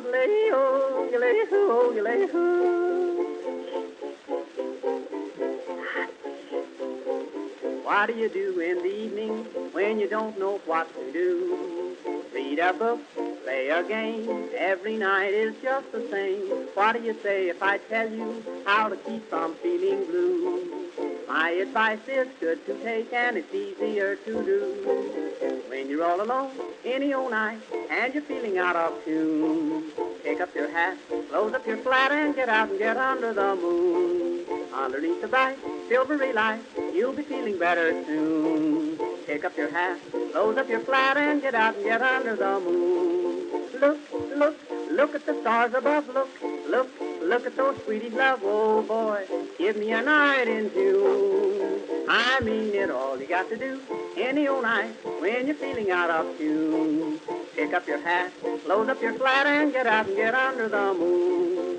What do you do in the evening when you don't know what to do? Read a book, play a game, every night is just the same. What do you say if I tell you how to keep from feeling blue? My advice is good to take and it's easier to do. When you're all alone, any old night, and you're feeling out of tune, pick up your hat, close up your flat, and get out and get under the moon. Underneath the bright, silvery light, you'll be feeling better soon. Pick up your hat, close up your flat, and get out and get under the moon. Look, look, look at the stars above. Look, look, look at those sweeties love. Oh boy, give me a night in June. I mean it, all you got to do any old night when you're feeling out of tune. Pick up your hat, close up your flat, and get out and get under the moon.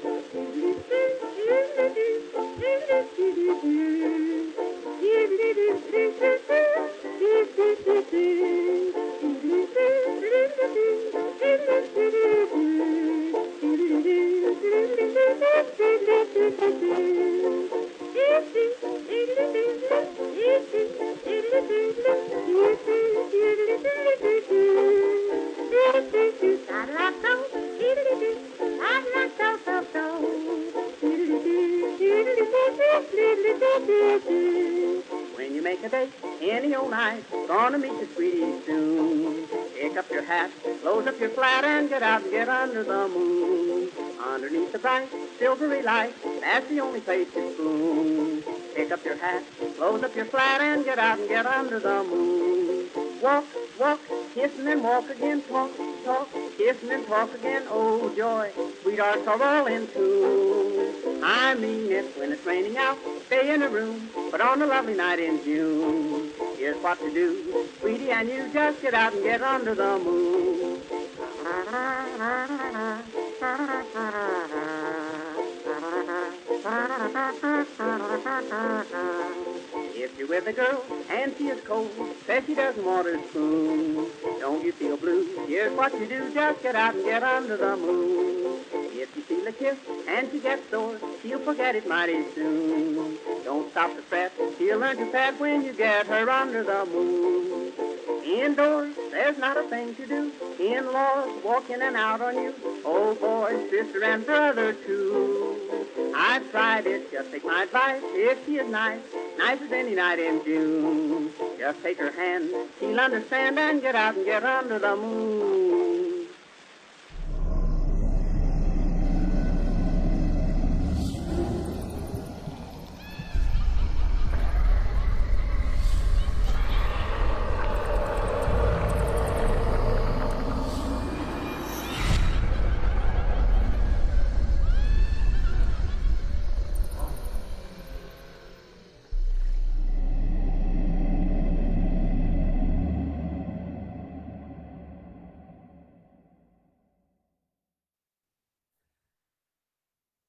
When you make a date any old night, gonna meet your sweetie soon. Pick up your hat, close up your flat, and get out and get under the moon. Underneath the bright, silvery light, that's the only place to spoon. Pick up your hat, close up your flat, and get out and get under the moon. Walk, walk, kiss and then walk again, talk, talk, kiss and then talk again, oh joy, sweethearts are all in tune. I mean it, when it's raining out, stay in a room, but on a lovely night in June, here's what to do, sweetie, and you just get out and get under the moon. If you're with a girl and she is cold, says she doesn't want her spoon, don't you feel blue? Here's what you do, just get out and get under the moon. If you feel a kiss and she gets sore, she'll forget it mighty soon. Don't stop to fret, she'll learn to pet when you get her under the moon. Indoors, there's not a thing to do. In-laws walk in and out on you. Oh boy, sister and brother too. I've tried it, just take my advice. If she is nice, nice as any night in June, just take her hand, she'll understand, and get out and get under the moon.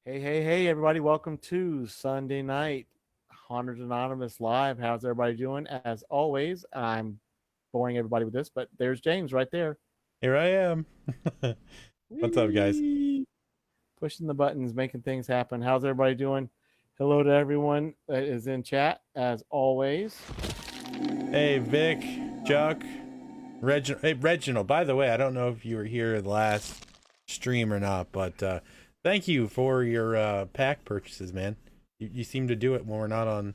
Hey, everybody. Welcome to Sunday Night Haunted Anonymous Live. How's everybody doing? As always, I'm boring everybody with this, but there's James right there. Here I am. What's up, guys? Pushing the buttons, making things happen. How's everybody doing? Hello to everyone that is in chat, as always. Hey, Vic, Chuck, Reginald. Hey, Reginald, by the way, I don't know if you were here the last stream or not, but thank you for your pack purchases, man. You seem to do it when we're not on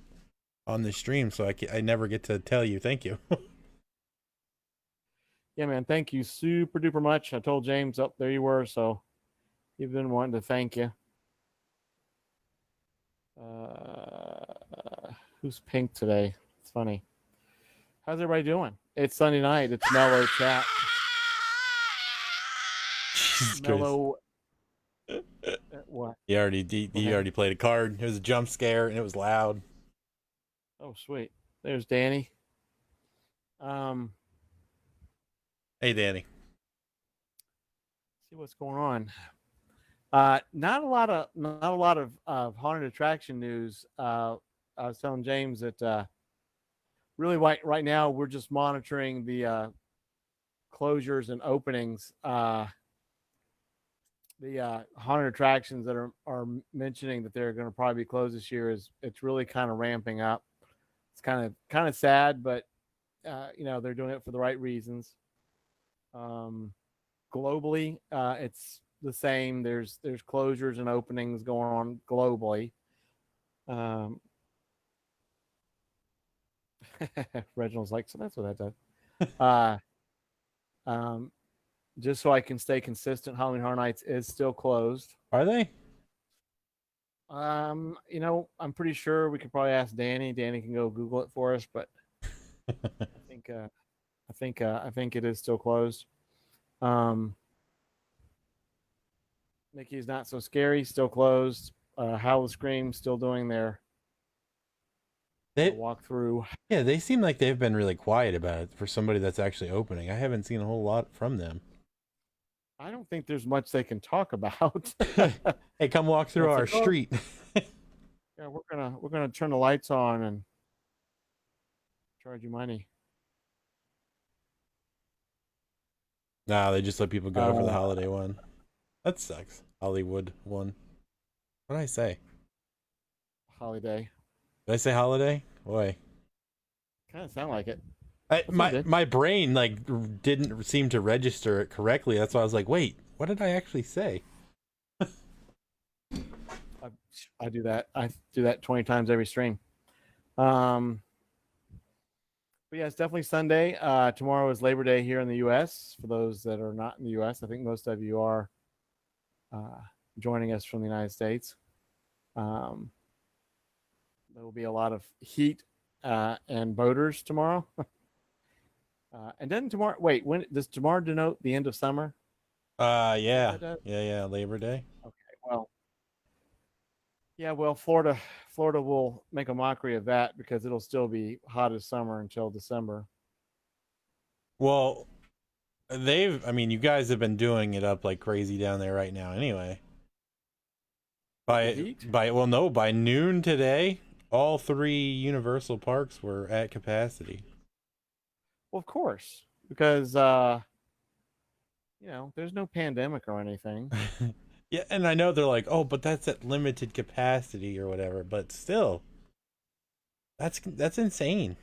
the stream, so I never get to tell you thank you. Yeah, man, thank you super duper much. I told James, oh, there you were, so you've been wanting to thank you. Who's pink today? It's funny. How's everybody doing? It's Sunday night. It's Mellow Chat. Mellow. What? You already played a card. It was a jump scare and it was loud. Oh, sweet. There's Danny. Hey, Danny. See what's going on. Not a lot of haunted attraction news. I was telling James that really right now we're just monitoring the closures and openings the haunted attractions that are mentioning that they're going to probably be closed this year it's really kind of ramping up. It's kind of sad, but they're doing it for the right reasons. Um, Globally, it's the same. There's closures and openings going on globally. Um, Reginald's like, so that's what that does. Um, just so I can stay consistent, Halloween Horror Nights is still closed. Are they? I'm pretty sure we could probably ask Danny. Danny can go Google it for us, but I think it is still closed. Mickey's Not So Scary still closed. Howl of Scream still doing their walkthrough. Yeah, they seem like they've been really quiet about it for somebody that's actually opening. I haven't seen a whole lot from them. I don't think there's much they can talk about. Hey, come walk through our street. Yeah, we're gonna turn the lights on and charge you money. Nah, they just let people go for the holiday one. That sucks. Hollywood one. What did I say? Holiday. Did I say holiday? Boy. Kind of sound like it. My brain didn't seem to register it correctly. That's why I was like, wait, what did I actually say? I do that. I do that 20 times every stream. But yeah, it's definitely Sunday. Tomorrow is Labor Day here in the U.S. For those that are not in the U.S., I think most of you are joining us from the United States. There will be a lot of heat and boaters tomorrow. And then tomorrow, wait, when does tomorrow denote the end of summer? Yeah, Labor Day. Okay, well, Florida will make a mockery of that because it'll still be hot as summer until December. Well, you guys have been doing it up like crazy down there right now anyway. By noon today, all 3 Universal parks were at capacity. Well, of course, because there's no pandemic or anything. Yeah, and I know they're like, oh, but that's at limited capacity or whatever, but still, that's insane.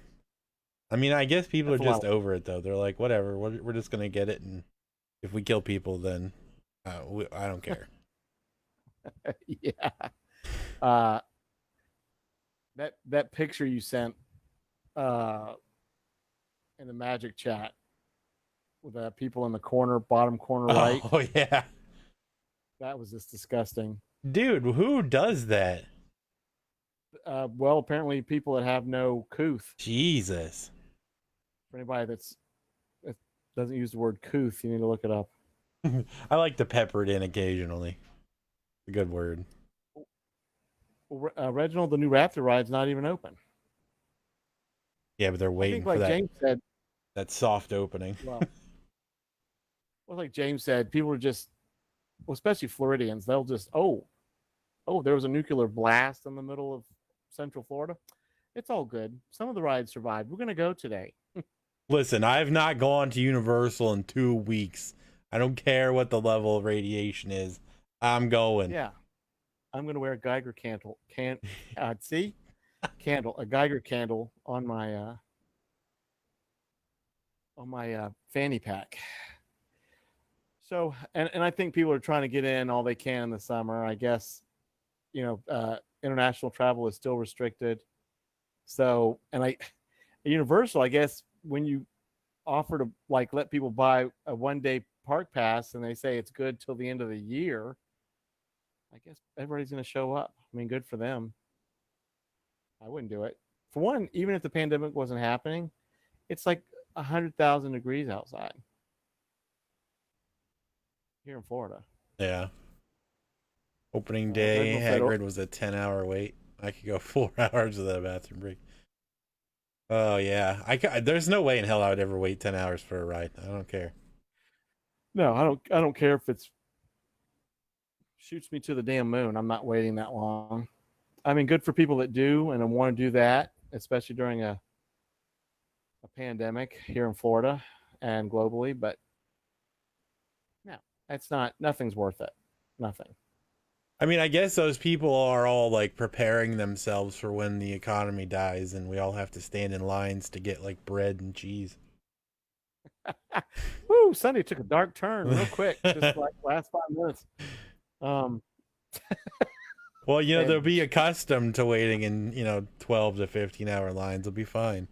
I mean, I guess people are just over it though. They're like, whatever, we're just gonna get it, and if we kill people, then I don't care. Yeah. That picture you sent in the magic chat with the people in the bottom corner right. Oh yeah. That was just disgusting. Dude, who does that? Well, apparently people that have no couth. Jesus. For anybody that doesn't use the word couth, you need to look it up. I like to pepper it in occasionally. A good word. Reginald, the new Raptor ride's not even open. Yeah, but they're waiting for that. James said, that soft opening. Well, like James said, people are just, especially Floridians, they'll just, oh, there was a nuclear blast in the middle of Central Florida. It's all good. Some of the rides survived. We're going to go today. Listen, I've not gone to Universal in 2 weeks. I don't care what the level of radiation is. I'm going. Yeah. I'm going to wear a Geiger candle. A Geiger candle on my fanny pack. So, and I think people are trying to get in all they can in the summer. I guess, international travel is still restricted. So, at Universal, I guess when you offer to let people buy a 1-day park pass and they say it's good till the end of the year, I guess everybody's going to show up. I mean, good for them. I wouldn't do it. For one, even if the pandemic wasn't happening, it's like 100,000 degrees outside here in Florida. Yeah. Opening day, Hagrid was a 10-hour wait. I could go 4 hours without a bathroom break. Oh yeah, there's no way in hell I would ever wait 10 hours for a ride. I don't care. No, I don't care if it's shoots me to the damn moon. I'm not waiting that long. I mean, good for people that do and want to do that, especially during a pandemic here in Florida and globally. But no, nothing's worth it. Nothing. I mean, I guess those people are all like preparing themselves for when the economy dies and we all have to stand in lines to get like bread and cheese. Woo! Sunday took a dark turn real quick, just like last 5 minutes. Well, And- they'll be accustomed to waiting in 12 to 15-hour lines. They'll be fine.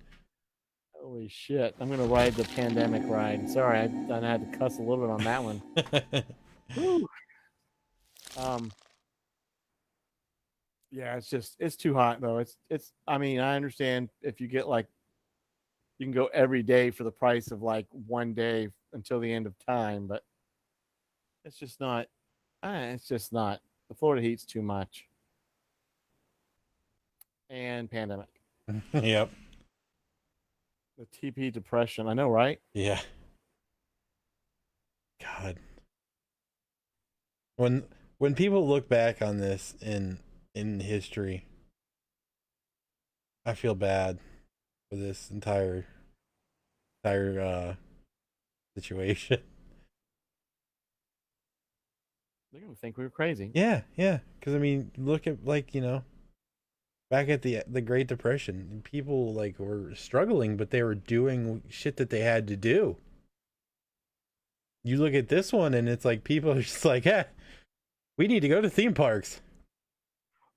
Holy shit! I'm gonna ride the pandemic ride. Sorry, I had to cuss a little bit on that one. Woo. Yeah, it's too hot though. It's. I mean, I understand if you get like, you can go every day for the price of like one day until the end of time, but it's just not. It's just not. The Florida heat's too much. And pandemic. Yep. The TP depression. I know, right? Yeah. God. When people look back on this in history, I feel bad for this entire situation. They're gonna think we were crazy. Yeah, because I mean, look at back at the Great Depression, people like were struggling, but they were doing shit that they had to do. You look at this one, and it's like people are just like, we need to go to theme parks.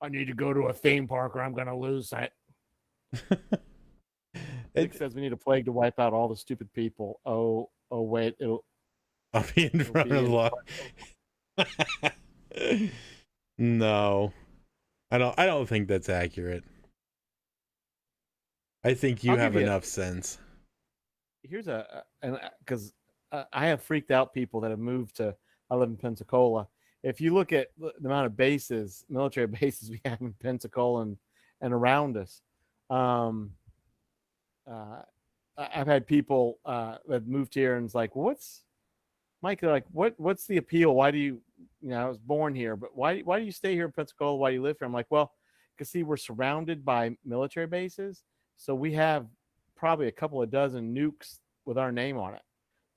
I need to go to a theme park or I'm gonna lose it. It says we need a plague to wipe out all the stupid people. Oh wait, I'll be in front of the law. No, I don't think that's accurate. I think you have enough sense. Here's because I have freaked out people that have moved to. I live in Pensacola. If you look at the amount of bases, military bases we have in Pensacola and around us, I've had people that moved here and it's like, what's Mike? They're like, what's the appeal? Why do you I was born here, but why do you stay here in Pensacola? Why do you live here? I'm like, well, because see, we're surrounded by military bases, so we have probably a couple of dozen nukes with our name on it.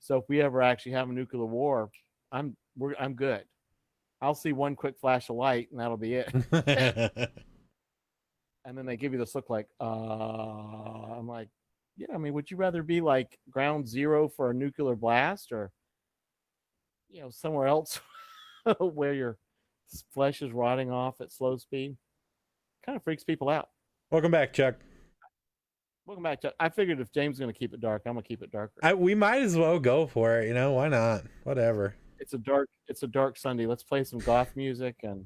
So if we ever actually have a nuclear war, I'm good. I'll see one quick flash of light and that'll be it. And then they give you this look like, I'm like, yeah, I mean, would you rather be like ground zero for a nuclear blast or, somewhere else where your flesh is rotting off at slow speed? Kind of freaks people out. Welcome back, Chuck. Welcome back, Chuck. I figured if James is going to keep it dark, I'm going to keep it darker. We might as well go for it. Why not? Whatever. It's a dark Sunday. Let's play some goth music and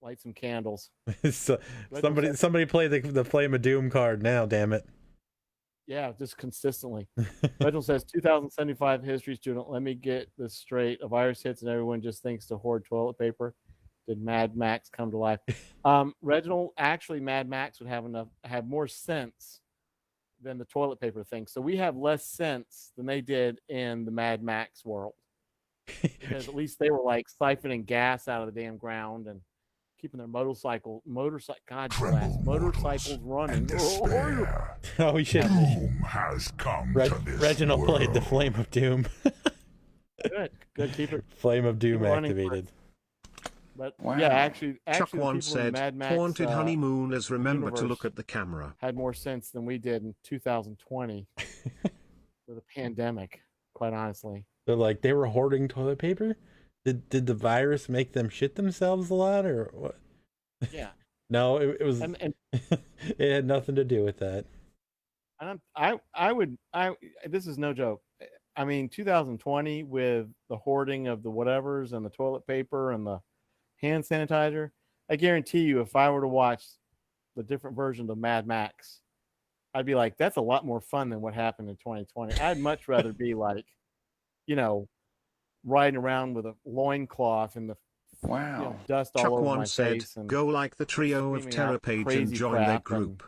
light some candles. So, somebody play the Flame of Doom card now, damn it. Yeah, just consistently. Reginald says 2075 history student. Let me get this straight. A virus hits and everyone just thinks to hoard toilet paper. Did Mad Max come to life? Reginald, actually, Mad Max would have more sense than the toilet paper thing. So we have less sense than they did in the Mad Max world. Because at least they were like siphoning gas out of the damn ground and keeping their motorcycles running. Oh, we should. Doom has come to this Reginald world. played the Flame of Doom. Good. Keep it. Flame of Doom Keep running activated. But Wow. yeah, actually, Chuck the once people in said, Mad Max, haunted honeymooners remember to universe look at the camera. had more sense than we did in 2020 with the pandemic. Quite honestly, They're like, they were hoarding toilet paper. Did the virus make them shit themselves a lot, or what? yeah. No, it was. And It had nothing to do with that. And this is no joke. I mean, 2020 with the hoarding of the whatevers and the toilet paper and the hand sanitizer, I guarantee you, if I were to watch the different versions of Mad Max, I'd be like, that's a lot more fun than what happened in 2020. I'd much rather be like, riding around with a loincloth and the Wow. dust all Chuck over my once said, face and go like the trio of screaming terror out page and crazy join their crap group.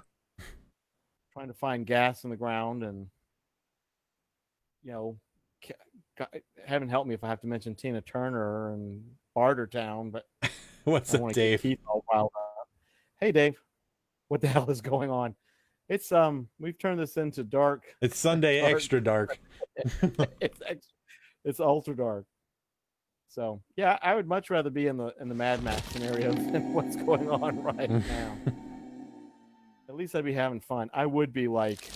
trying to find gas in the ground and heaven help me if I have to mention Tina Turner and Bartertown, but What's I up, want to get Dave? Keith all riled up. Hey Dave, what the hell is going on? It's we've turned this into dark. It's Sunday Dark. extra dark. It's ultra dark. So yeah, I would much rather be in the Mad Max scenario than what's going on right now. At least I'd be having fun. I would be like,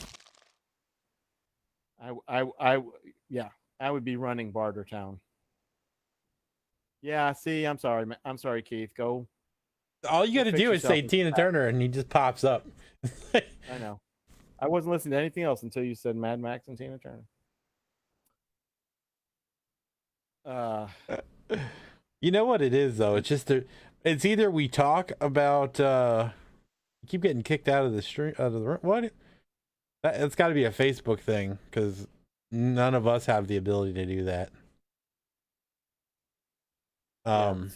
yeah, I would be running Bartertown. Yeah, see, I'm sorry, I'm sorry, Keith. Go. All you got to fix do is say yourself. Tina Turner, and he just pops up. I know. I wasn't listening to anything else until you said Mad Max and Tina Turner. You know what it is though? It's just it's either we talk about keep getting kicked out of the stream, out of the room. What? It's got to be a Facebook thing because none of us have the ability to do that.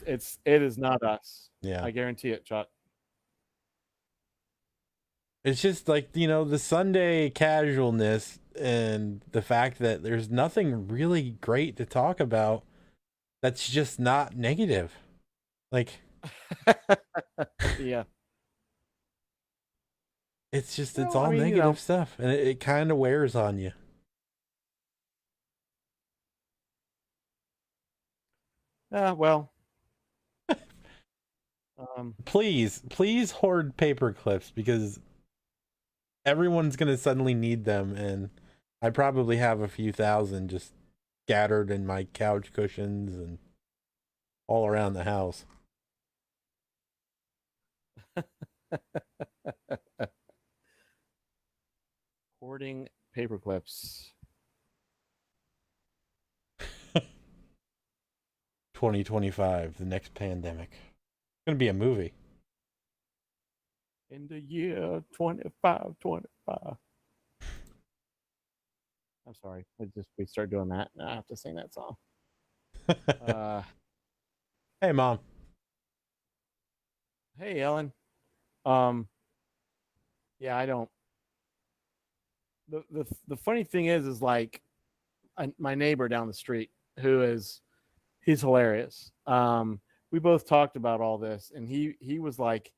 It is not us. Yeah, I guarantee it, Chuck. it's just like, you know, the Sunday casualness and the fact that there's nothing really great to talk about that's just not negative. Like, Yeah. it's just, it's Well, all I mean, negative stuff, and it kind of wears on you. Well. Please hoard paper clips because everyone's gonna suddenly need them, and I probably have a few thousand just scattered in my couch cushions and all around the house. Hoarding paper clips. 2025, the next pandemic. It's gonna be a movie. In the year 2525. I'm sorry. We start doing that. I have to sing that song. Hey, Mom. Hey, Ellen. Yeah, I don't. The funny thing is like my neighbor down the street he's hilarious. We both talked about all this, and he was like,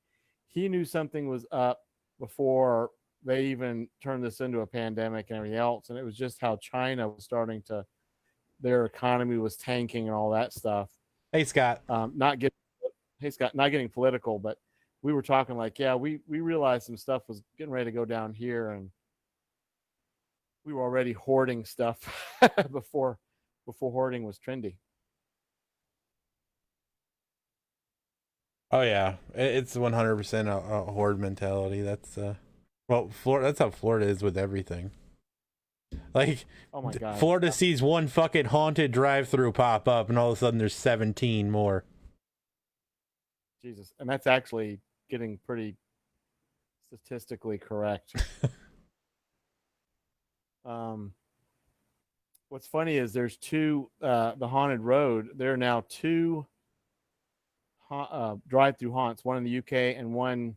he knew something was up before they even turned this into a pandemic and everything else. And it was just how China was starting to, their economy was tanking and all that stuff. Hey, Scott. Hey, Scott, not getting political, but we were talking like, yeah, we realized some stuff was getting ready to go down here, and we were already hoarding stuff before hoarding was trendy. Oh yeah, it's 100% a hoard mentality. That's Florida. That's how Florida is with everything. Like, oh my God, Florida sees one fucking haunted drive-through pop up, and all of a sudden there's 17 more. Jesus, and that's actually getting pretty statistically correct. What's funny is there's two the haunted road. There are now two drive-through haunts, one in the UK and one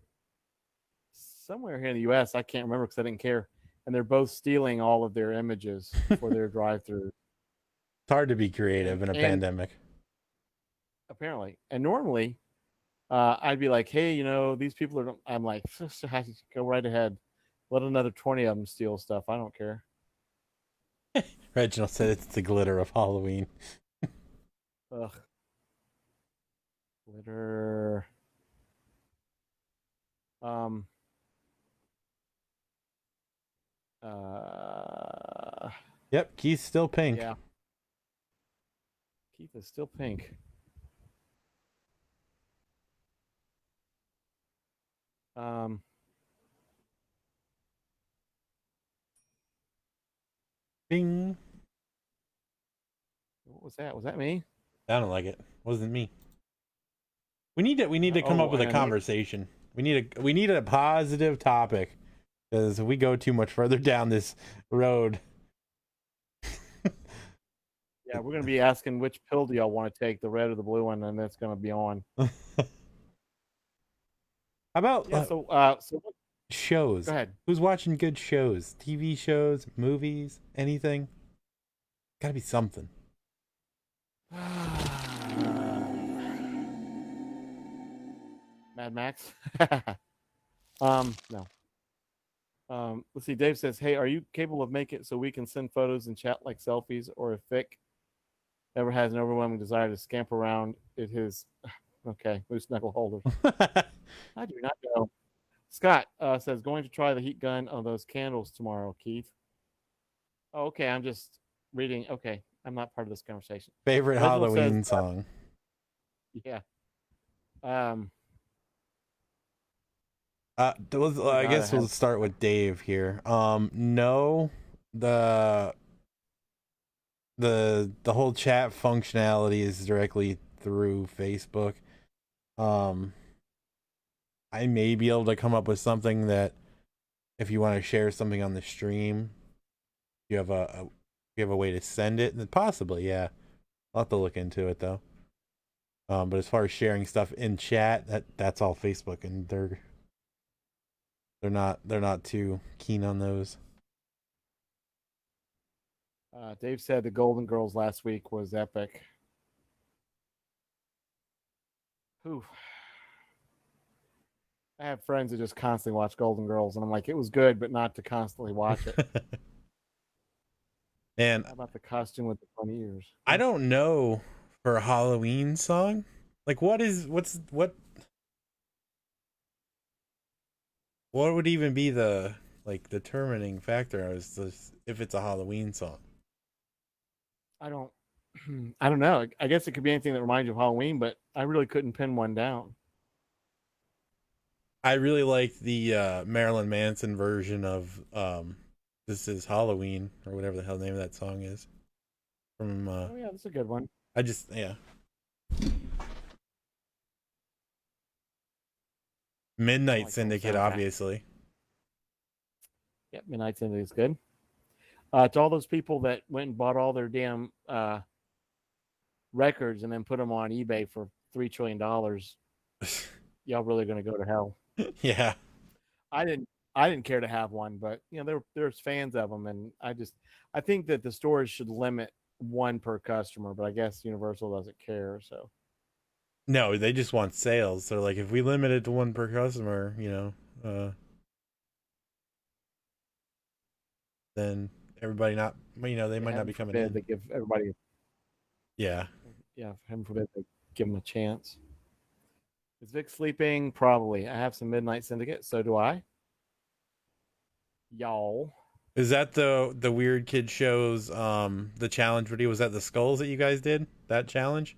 somewhere here in the US. I can't remember because I didn't care. And they're both stealing all of their images for their drive-through. It's hard to be creative in a pandemic. Apparently. And normally, I'd be like, hey, you know, these people are, I'm like, go right ahead. Let another 20 of them steal stuff. I don't care. Reginald said it's the glitter of Halloween. Ugh. Glitter. Yep, Keith's still pink. Yeah. Keith is still pink. Bing. What was that? Was that me? Sounded like it. Wasn't me. We need to come up with a conversation. We need a positive topic, because if we go too much further down this road. Yeah, we're gonna be asking which pill do y'all want to take, the red or the blue one, and that's gonna be on. How about so shows? Go ahead. Who's watching good shows? TV shows, movies, anything? Gotta be something. Mad Max. No. Let's see. Dave says, "Hey, are you capable of making it so we can send photos and chat like selfies, or if Vic ever has an overwhelming desire to scamper around at his okay moose knuckle holders? I do not know. Scott says going to try the heat gun on those candles tomorrow, Keith. Oh, okay. I'm just reading. Okay, I'm not part of this conversation. Favorite Reginald Halloween says, song? yeah. Um, I God, I guess we'll have. start with Dave here. No, the the whole chat functionality is directly through Facebook. Um, I may be able to come up with something that if you want to share something on the stream, you have you have a way to send it, then possibly, yeah. I'll have to look into it though. But as far as sharing stuff in chat, that's all Facebook, and they're not too keen on those. Dave said the Golden Girls last week was epic. Whew. I have friends that just constantly watch Golden Girls, and I'm like, it was good, but not to constantly watch it. And How about the costume with the funny ears? I don't know for a Halloween song. Like what would even be the like determining factor as to if it's a Halloween song? I don't. I don't know. I guess it could be anything that reminds you of Halloween, but I really couldn't pin one down. I really like the Marilyn Manson version of This Is Halloween or whatever the hell the name of that song is. From Oh yeah, that's a good one. yeah. Midnight like Syndicate, soundtrack. obviously. Yep, Midnight Syndicate is good. To all those people that went and bought all their damn records and then put them on eBay for $3 trillion, y'all really going to go to hell. Yeah. I didn't care to have one, but you know there's fans of them, and I think that the stores should limit one per customer, but I guess Universal doesn't care. So No, they just want sales. They're like, if we limit it to one per customer, then everybody not, they might not be coming in. They give everybody, Yeah. heaven forbid they give them a chance. Is Vic sleeping? Probably. I have some Midnight Syndicate. So do I. Y'all. Is that the Weird Kid Shows the challenge video? Was that the skulls that you guys did? That challenge?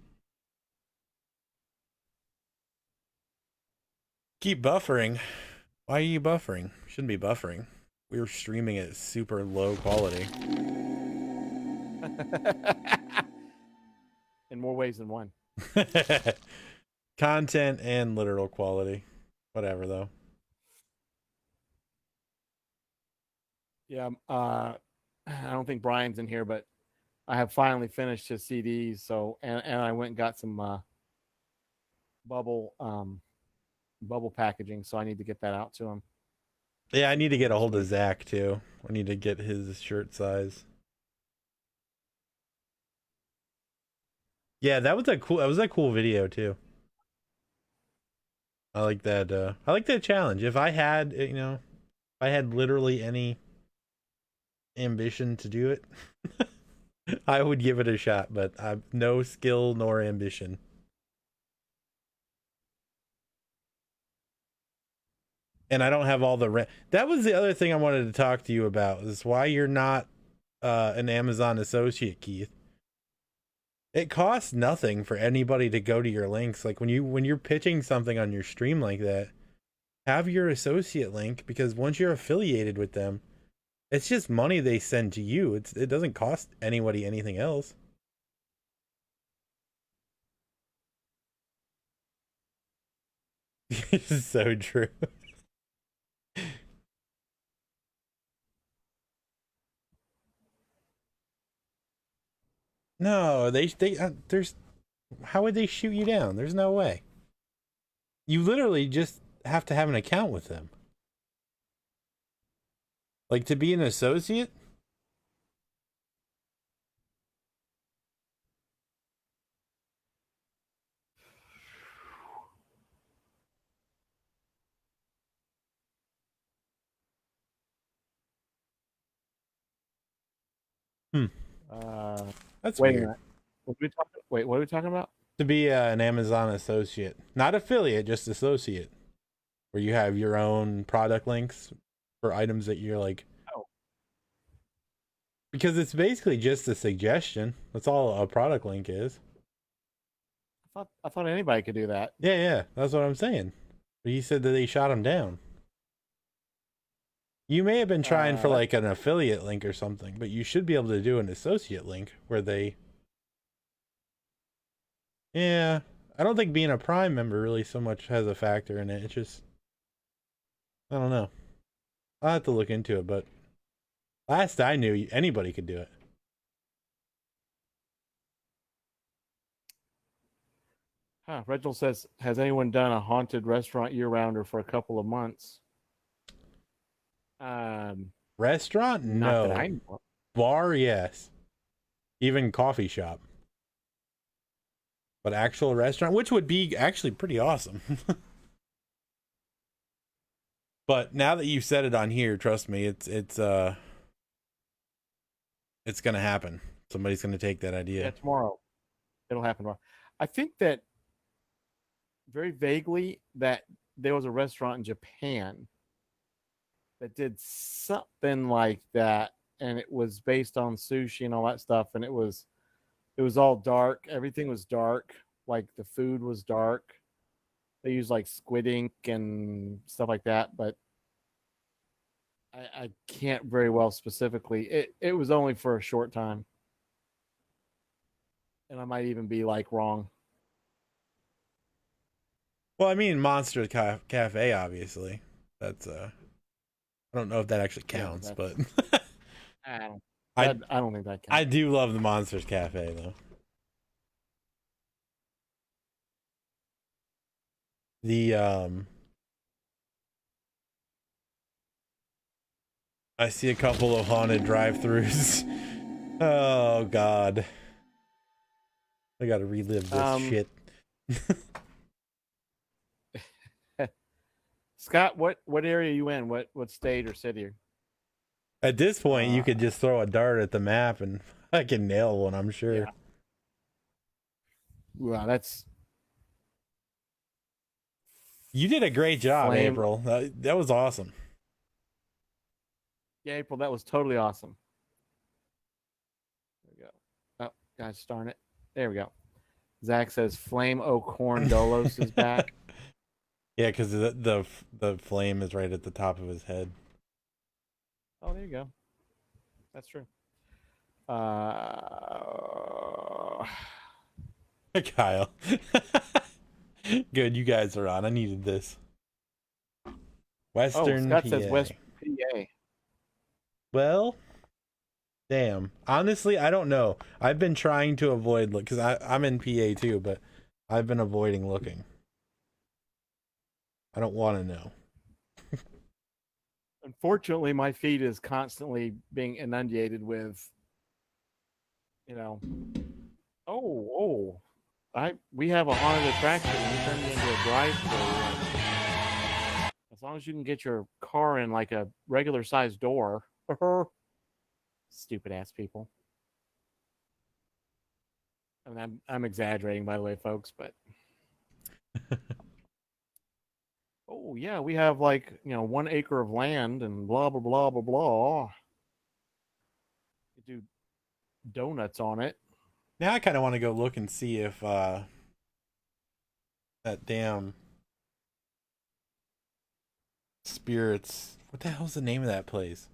Keep buffering. Why are you buffering? Shouldn't be buffering. We were streaming at super low quality. In more ways than one. Content and literal quality. Whatever though. Yeah, I don't think Brian's in here, but I have finally finished his CDs. So and I went and got some bubble packaging. So I need to get that out to him. Yeah, I need to get a hold of Zach too. I need to get his shirt size. Yeah, that was a cool video too. I like that. I like that challenge. If I had, if I had literally any ambition to do it, I would give it a shot. But I've no skill nor ambition. And I don't have all the That was the other thing I wanted to talk to you about. Is why you're not an Amazon associate, Keith. It costs nothing for anybody to go to your links. Like when you're pitching something on your stream like that, have your associate link, because once you're affiliated with them, it's just money they send to you. It doesn't cost anybody anything else. This is so true. No, there's how would they shoot you down? There's no way. You literally just have to have an account with them. Like to be an associate? Uh, That's wait a weird. minute. Wait, what are we talking about? To be an Amazon associate, not affiliate, just associate, where you have your own product links for items that you're like. Oh. Because it's basically just a suggestion. That's all a product link is. I thought anybody could do that. Yeah, that's what I'm saying. But he said that they shot him down. You may have been trying for like an affiliate link or something, but you should be able to do an associate link where they. Yeah, I don't think being a Prime member really so much has a factor in it. It's just, I don't know. I'll have to look into it, but last I knew, anybody could do it. Reginald says, has anyone done a haunted restaurant year-rounder for a couple of months? Restaurant? Not No. that I know. Bar? Yes. Even coffee shop. But actual restaurant, which would be actually pretty awesome. But now that you've said it on here, trust me, it's gonna happen. Somebody's gonna take that idea. Yeah, tomorrow. It'll happen tomorrow. I think that very vaguely that there was a restaurant in Japan that did something like that, and it was based on sushi and all that stuff, and it was all dark. Everything was dark. Like the food was dark. They used like squid ink and stuff like that, but I can't very well specifically. It was only for a short time, and I might even be like wrong. Well, I mean, Monster Cafe, obviously. That's I don't know if that actually counts, but I don't think that counts. I do love the Monsters Cafe though. The I see a couple of haunted drive-throughs. Oh God, I gotta relive this shit. Scott, what area are you in? What state or city? At this point, you could just throw a dart at the map and I can nail one, I'm sure. Yeah. Wow, that's. You did a great job, April. That was awesome. Yeah, April, that was totally awesome. There we go. Oh, gosh darn it. There we go. Zach says Flame O'Corn Dolos is back. Yeah, because the flame is right at the top of his head. Oh, there you go. That's true. Kyle. Good, you guys are on. I needed this. Western Scott PA. says West PA. Well, damn. Honestly, I don't know. I've been trying to avoid look because I'm in PA too, but I've been avoiding looking. I don't want to know. Unfortunately, my feed is constantly being inundated with, we have a haunted attraction. We turned it into a drive-through. As long as you can get your car in like a regular sized door. Stupid ass people. I mean, I'm exaggerating, by the way, folks, but. Oh yeah, we have 1 acre of land and blah blah blah blah blah. You do donuts on it. Now I kind of want to go look and see if that damn Spirits. What the hell's the name of that place?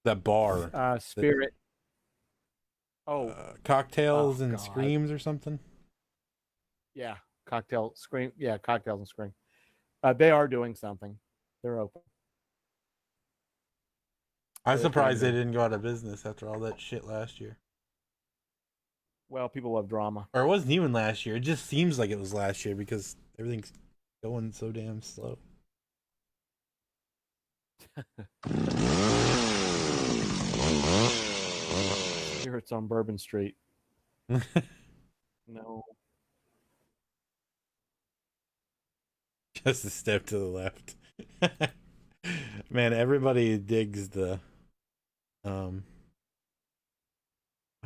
That bar. Spirit. Cocktails and God. Screams or something. Yeah, Cocktails and Scream. They are doing something. They're open. I'm surprised they didn't go out of business after all that shit last year. Well, people love drama. Or it wasn't even last year. It just seems like it was last year because everything's going so damn slow. Spirits on Bourbon Street. No. Just a step to the left. Man, everybody digs the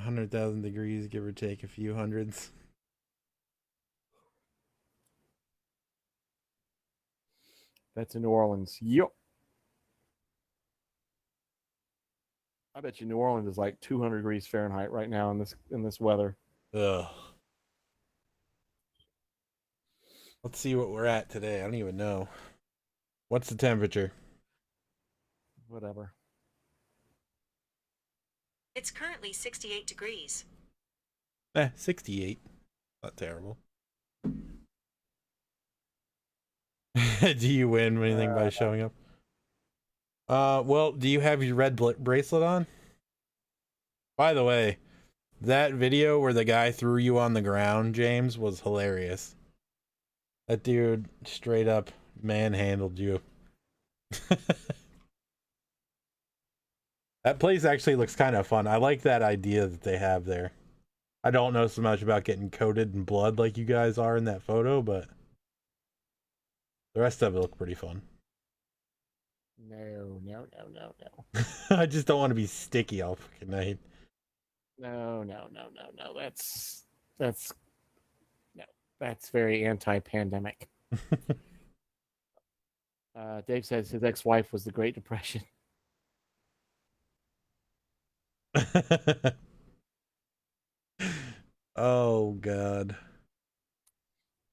100,000 degrees, give or take a few hundreds. That's in New Orleans. Yep. I bet you New Orleans is like 200 degrees Fahrenheit right now in this weather. Ugh. Let's see what we're at today. I don't even know. What's the temperature? Whatever. It's currently 68 degrees. 68. Not terrible. Do you win anything by showing up? Well, do you have your red bracelet on? By the way, that video where the guy threw you on the ground, James, was hilarious. That dude straight up manhandled you. That place actually looks kind of fun. I like that idea that they have there. I don't know so much about getting coated in blood like you guys are in that photo, but the rest of it looked pretty fun. No. I just don't want to be sticky all fucking night. No. That's very anti-pandemic. Dave says his ex-wife was the Great Depression. Oh God.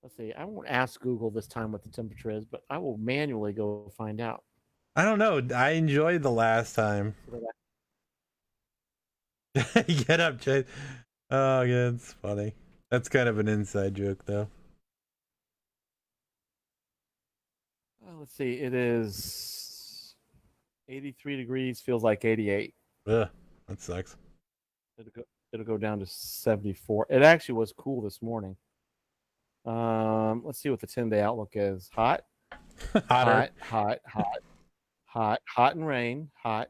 Let's see. I won't ask Google this time what the temperature is, but I will manually go find out. I don't know. I enjoyed the last time. Get up, Chase. Oh, yeah, it's funny. That's kind of an inside joke, though. Let's see. It is 83 degrees. Feels like 88. Ugh, that sucks. It'll go down to 74. It actually was cool this morning. Let's see what the 10-day outlook is. Hot. Hotter. Hot and rain. Hot.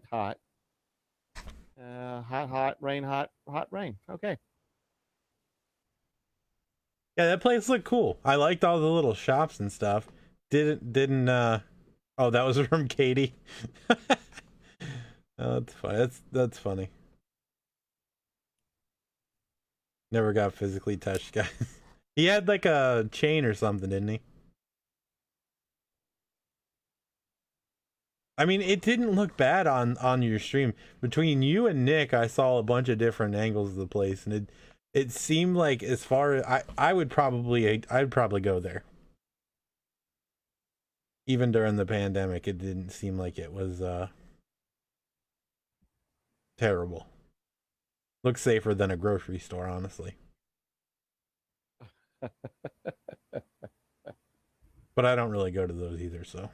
Hot, rain, hot, rain. Okay. Yeah, that place looked cool. I liked all the little shops and stuff. Didn't oh, that was from Katie. Oh, that's funny. That's funny. Never got physically touched, guys. He had like a chain or something, didn't he? I mean, it didn't look bad on your stream. Between you and Nick, I saw a bunch of different angles of the place, and it seemed like as far as I'd probably go there. Even during the pandemic, it didn't seem like it was terrible. Looks safer than a grocery store, honestly. But I don't really go to those either, so.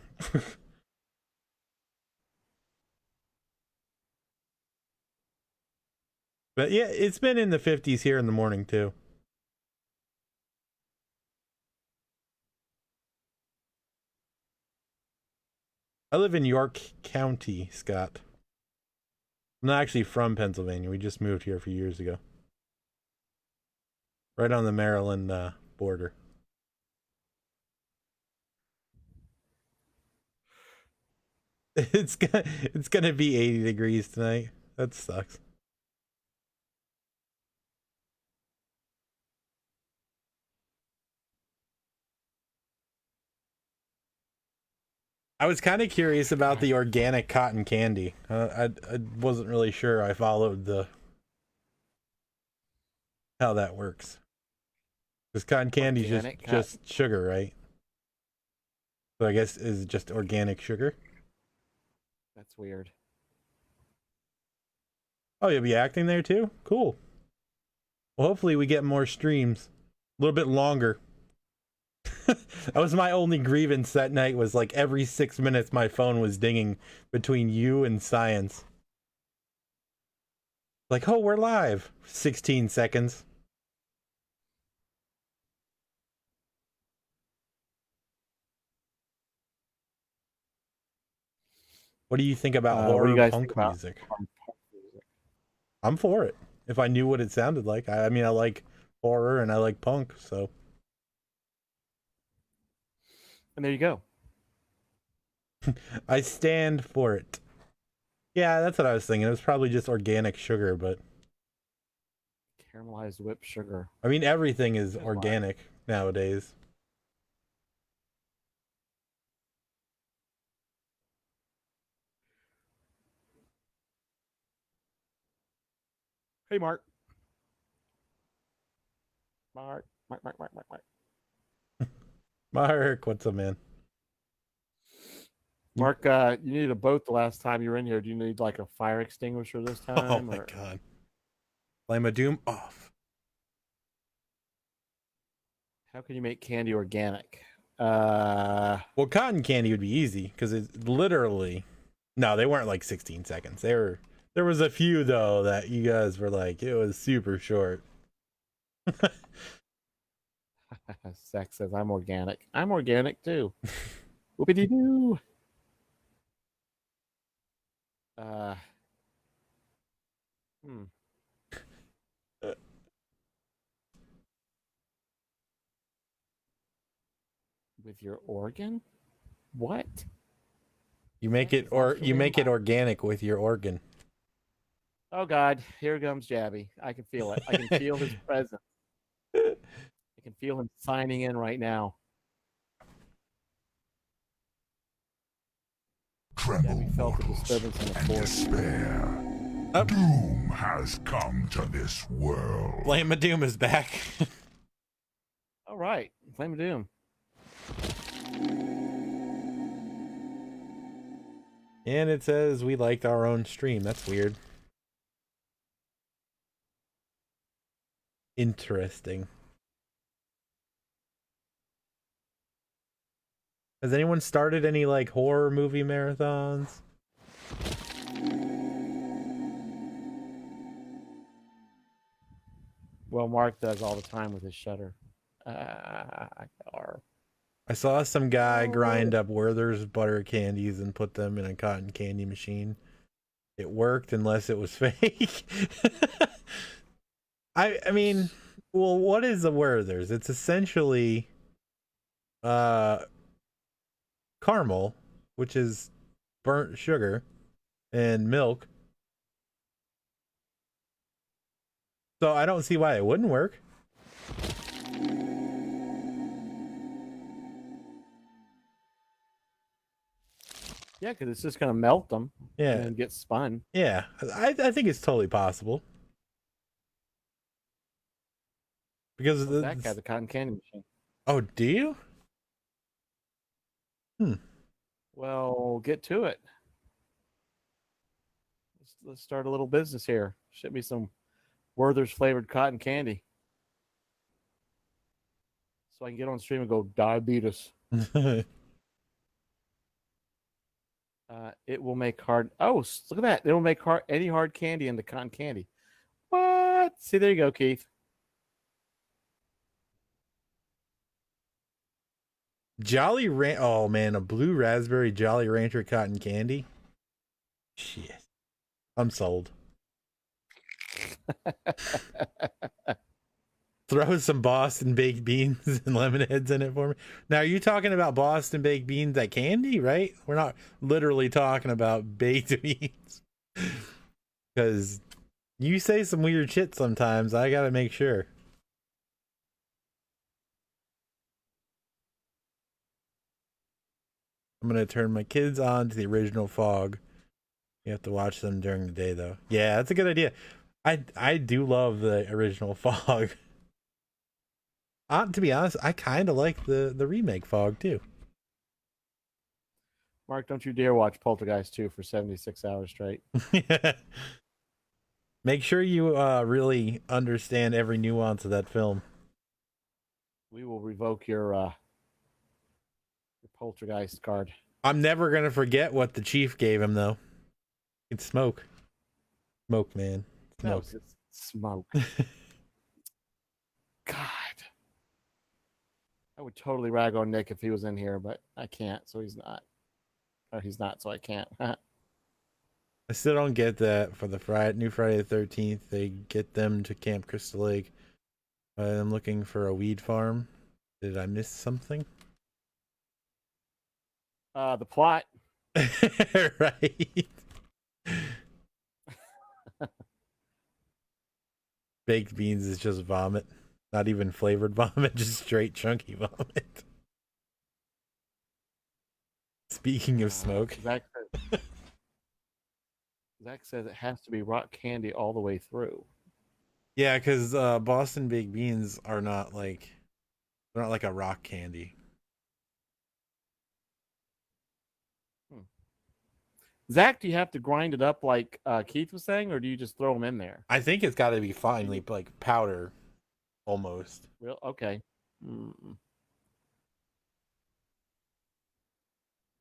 But yeah, it's been in the 50s here in the morning too. I live in York County, Scott. I'm not actually from Pennsylvania. We just moved here a few years ago. Right on the Maryland border. It's gonna be 80 degrees tonight. That sucks. I was kind of curious about the organic cotton candy. I wasn't really sure. I followed how that works. Because cotton candy is just sugar, right? So I guess is it just organic sugar? That's weird. Oh, you'll be acting there too? Cool. Well, hopefully we get more streams. A little bit longer. That was my only grievance that night, was like every 6 minutes my phone was dinging between you and Science. Like, oh, we're live. 16 seconds. What do you think about horror punk music? I'm for it. If I knew what it sounded like. I mean, I like horror and I like punk, so. And there you go. I stand for it. Yeah, that's what I was thinking. It was probably just organic sugar, but Caramelized whipped sugar. I mean, everything is That's organic nowadays. Hey, Mark. Mark. Mark, what's up, man? Mark, you needed a boat the last time you were in here. Do you need like a fire extinguisher this time? Oh my god. Flame of Doom off. How can you make candy organic? Well, cotton candy would be easy because it's literally. No, they weren't like 16 seconds. There was a few though that you guys were like, it was super short. Zach says I'm organic. I'm organic too. Whoopity doo. Hmm. With your organ? What? You make it organic with your organ. Oh God, here comes Jabby. I can feel it. I can feel his presence. I can feel him signing in right now. Tremble, Jabby felt the mortals, disturbance in the and force. despair. Oh. Doom has come to this world. Flame of Doom is back. All right, Flame of Doom. And it says we liked our own stream. That's weird. Interesting. Has anyone started any like horror movie marathons? Well, Mark does all the time with his Shutter. I saw some guy grind up Werther's butter candies and put them in a cotton candy machine. It worked unless it was fake. I mean, well, what is the Werther's? It's essentially caramel, which is burnt sugar and milk. So I don't see why it wouldn't work. Yeah, because it's just gonna melt them. Yeah. And then get spun. Yeah, I think it's totally possible. Because That guy's a cotton candy machine. Oh, do you? Well, get to it. Let's start a little business here. Ship me some Werther's flavored cotton candy, so I can get on stream and go diabetes. It will make hard. Oh, look at that! It will make any hard candy into cotton candy. What? See, there you go, Keith. Jolly Oh man, a blue raspberry Jolly Rancher cotton candy. Shit, I'm sold. Throw some Boston baked beans and lemon heads in it for me. Now, are you talking about Boston baked beans at candy, right? We're not literally talking about baked beans. Because you say some weird shit sometimes. I gotta make sure. I'm gonna turn my kids on to the original Fog. You have to watch them during the day, though. Yeah, that's a good idea. I do love the original Fog. To be honest, I kind of like the remake Fog too. Mark, don't you dare watch Poltergeist 2 for 76 hours straight. Make sure you really understand every nuance of that film. We will revoke your Poltergeist card. I'm never gonna forget what the chief gave him, though. It's smoke. Smoke, man. Smoke. No, it's smoke. God. I would totally rag on Nick if he was in here, but I can't, so he's not. Or he's not, so I can't. I still don't get that for the new Friday the 13th. They get them to Camp Crystal Lake. I'm looking for a weed farm. Did I miss something? The plot. Right. Baked beans is just vomit. Not even flavored vomit, just straight chunky vomit. Speaking of smoke. Zach says it has to be rock candy all the way through. Yeah, because Boston baked beans are not like they're not like a rock candy. Zach, do you have to grind it up like Keith was saying, or do you just throw them in there? I think it's got to be finely like powder, almost. Real okay. Mm.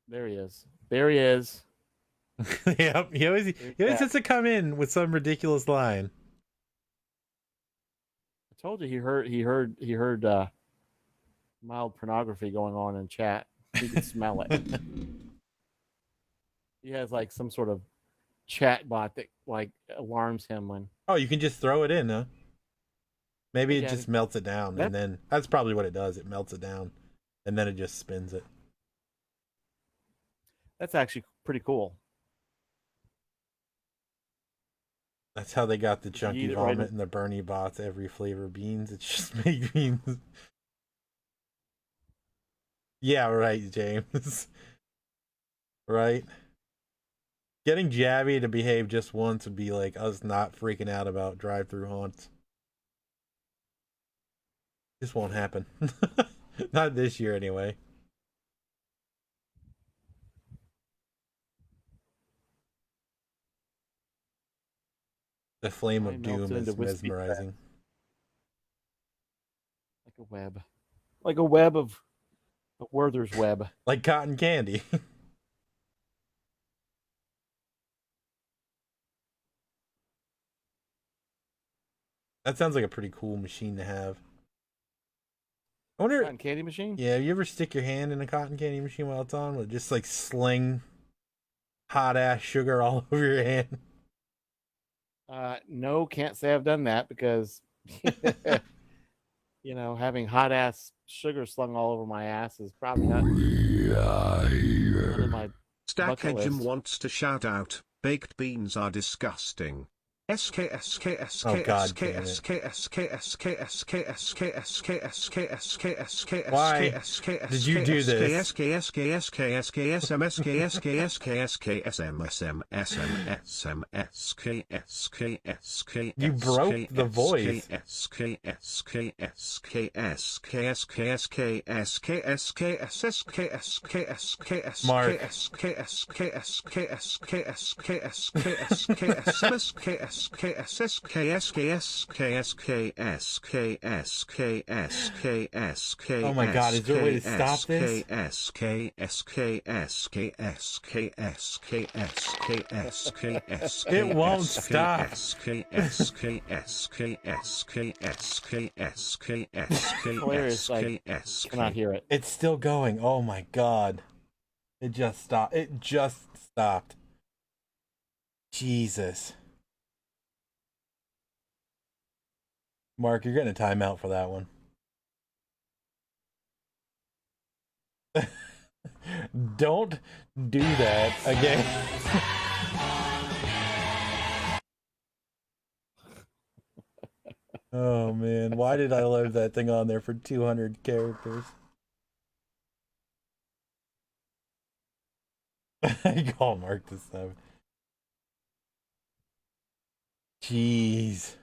There he is. There he is. Yep, he always has to come in with some ridiculous line. I told you he heard mild pornography going on in chat. He could smell it. He has like some sort of chat bot that like alarms him when. Oh, you can just throw it in, huh? Maybe it Yeah, just melts it down, and then that's probably what it does. It melts it down, and then it just spins it. That's actually pretty cool. That's how they got the chunky vomit right and the Bernie bots. Every flavor beans. It's just baked beans. Yeah, right, James. Right. Getting Jabby to behave just once would be like us not freaking out about drive-through haunts. This won't happen. Not this year, anyway. The flame of doom is mesmerizing. Like a web. Like a web of a Werther's web. Like cotton candy. That sounds like a pretty cool machine to have. I wonder. Cotton candy machine? Yeah, you ever stick your hand in a cotton candy machine while it's on? Will it just like sling hot ass sugar all over your hand? No, can't say I've done that because you know, having hot ass sugar slung all over my ass is probably not one of my Stack bucket Edgem list. wants to shout out, baked beans are disgusting. Oh, God damn it. Why did you do this? You broke the voice. Oh my God, is there a way to stop this? It won't stop. Hilarious, like, cannot hear it. It's still going. Oh my God. It just stopped. It just stopped. Jesus. Mark, you're getting a timeout for that one. Don't do that again. Oh man, why did I leave that thing on there for 200 characters? I call Mark this time. Jeez.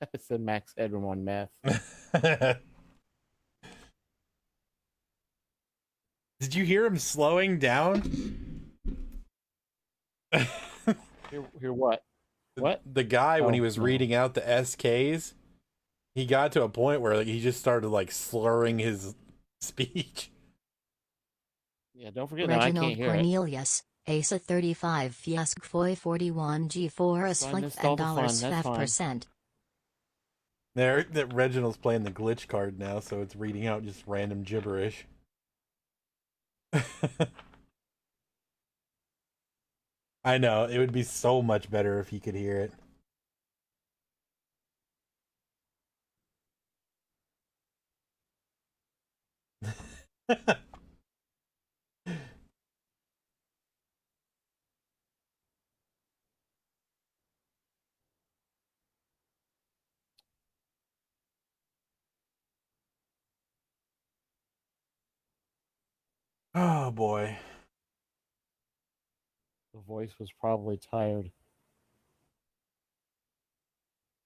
I said Max Headroom on meth. Did you hear him slowing down? Hear what? What? The guy, when he was no. reading out the SKs, he got to a point where like, he just started like slurring his speech. Yeah, don't forget that I Reginald can't hear Cornelius, Asa 35 Fiask Foy 41 G4 as So I flank missed all and the fun, dollars that's fine. 5%. There, that Reginald's playing the glitch card now, so it's reading out just random gibberish. I know, it would be so much better if he could hear it. Oh boy. The voice was probably tired.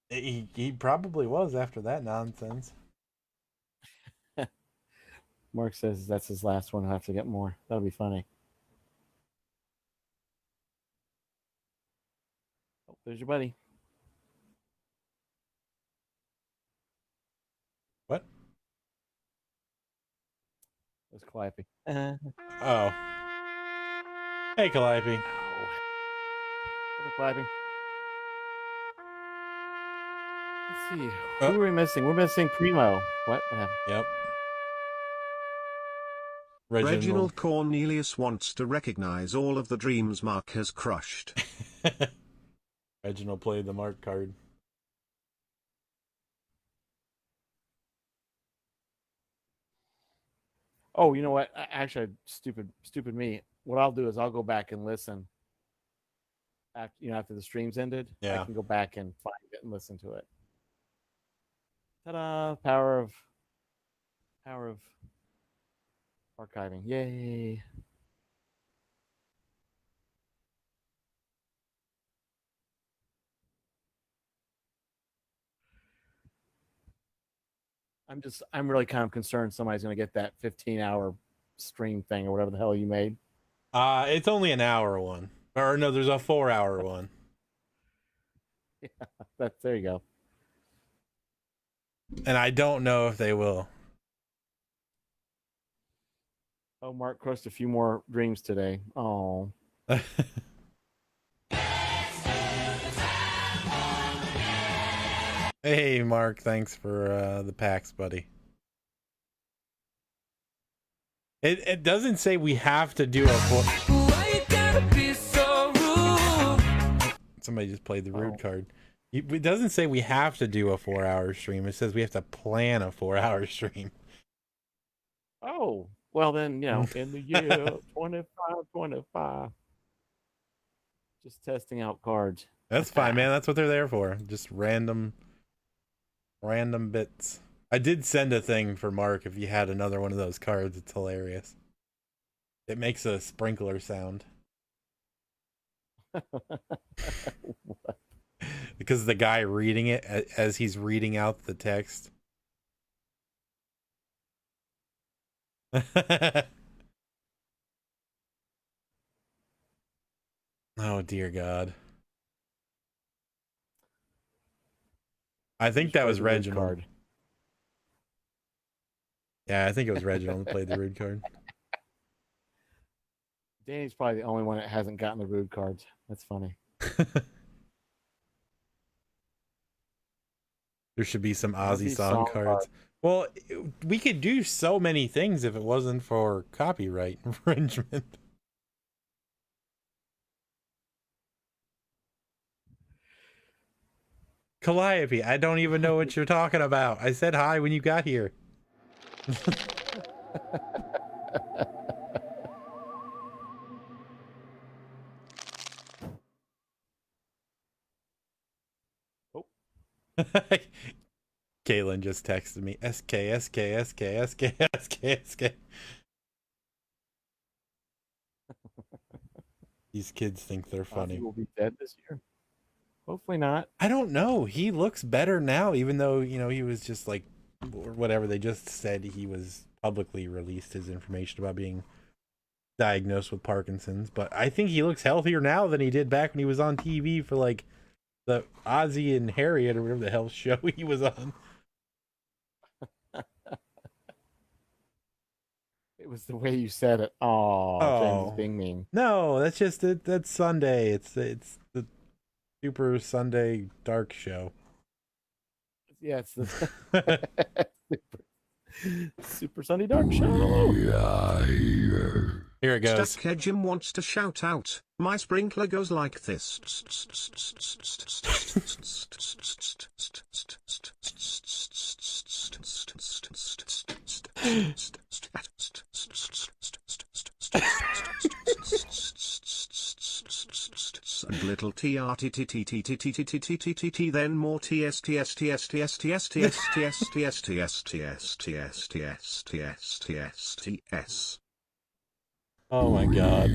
He probably was after that nonsense. Mark says that's his last one. I'll have to get more. That'll be funny. Oh, there's your buddy. What? That's Calliope. Oh. Hey, Calliope. What's Calliope? Let's see. Oh. Who are we missing? We're missing Primo. What happened? Yep. Reginald Cornelius wants to recognize all of the dreams Mark has crushed. Reginald played the Mark card. Oh, you know what? Actually, stupid me. What I'll do is I'll go back and listen. After the streams ended, Yeah. I can go back and find it and listen to it. Ta-da! Power of archiving. Yay! I'm really kind of concerned somebody's going to get that 15-hour stream thing or whatever the hell you made. It's only an hour one. Or no, there's a 4-hour one. Yeah, there you go. And I don't know if they will. Oh, Mark crushed a few more dreams today. Oh. Hey, Mark, thanks for the packs, buddy. It doesn't say we have to do a Why you gotta be so rude? Somebody just played the rude card. It doesn't say we have to do a 4-hour stream. It says we have to plan a 4-hour stream. Oh, well then, in the year 25. Just testing out cards. That's fine, man. That's what they're there for. Just random bits. I did send a thing for Mark if you had another one of those cards. It's hilarious. It makes a sprinkler sound. Because the guy reading it as he's reading out the text. Oh dear God. I think that was Reginald. Card. Yeah, I think it was Reginald who played the rude card. Danny's probably the only one that hasn't gotten the rude cards. That's funny. There should be some Ozzy song cards. Well, we could do so many things if it wasn't for copyright infringement. Calliope, I don't even know what you're talking about. I said hi when you got here. Oh. Caitlin just texted me. SK. These kids think they're funny. Ozzy will be dead this year. Hopefully not. I don't know. He looks better now, even though, he was just like, or whatever. They just said he was publicly released his information about being diagnosed with Parkinson's. But I think he looks healthier now than he did back when he was on TV for like the Ozzy and Harriet or whatever the hell show he was on. It was the way you said it. James is being mean. No, that's just it. That's Sunday. It's the Super Sunday Dark Show. Yeah, it's the Super Sunday Dark Show. Here it goes. Stuck Jim wants to shout out. My sprinkler goes like this. And little TRTTTTTTTTTTT then more TSTSTSTSTSTSTSTSTSTSTSTSTSTSTSTSTS. Oh my god.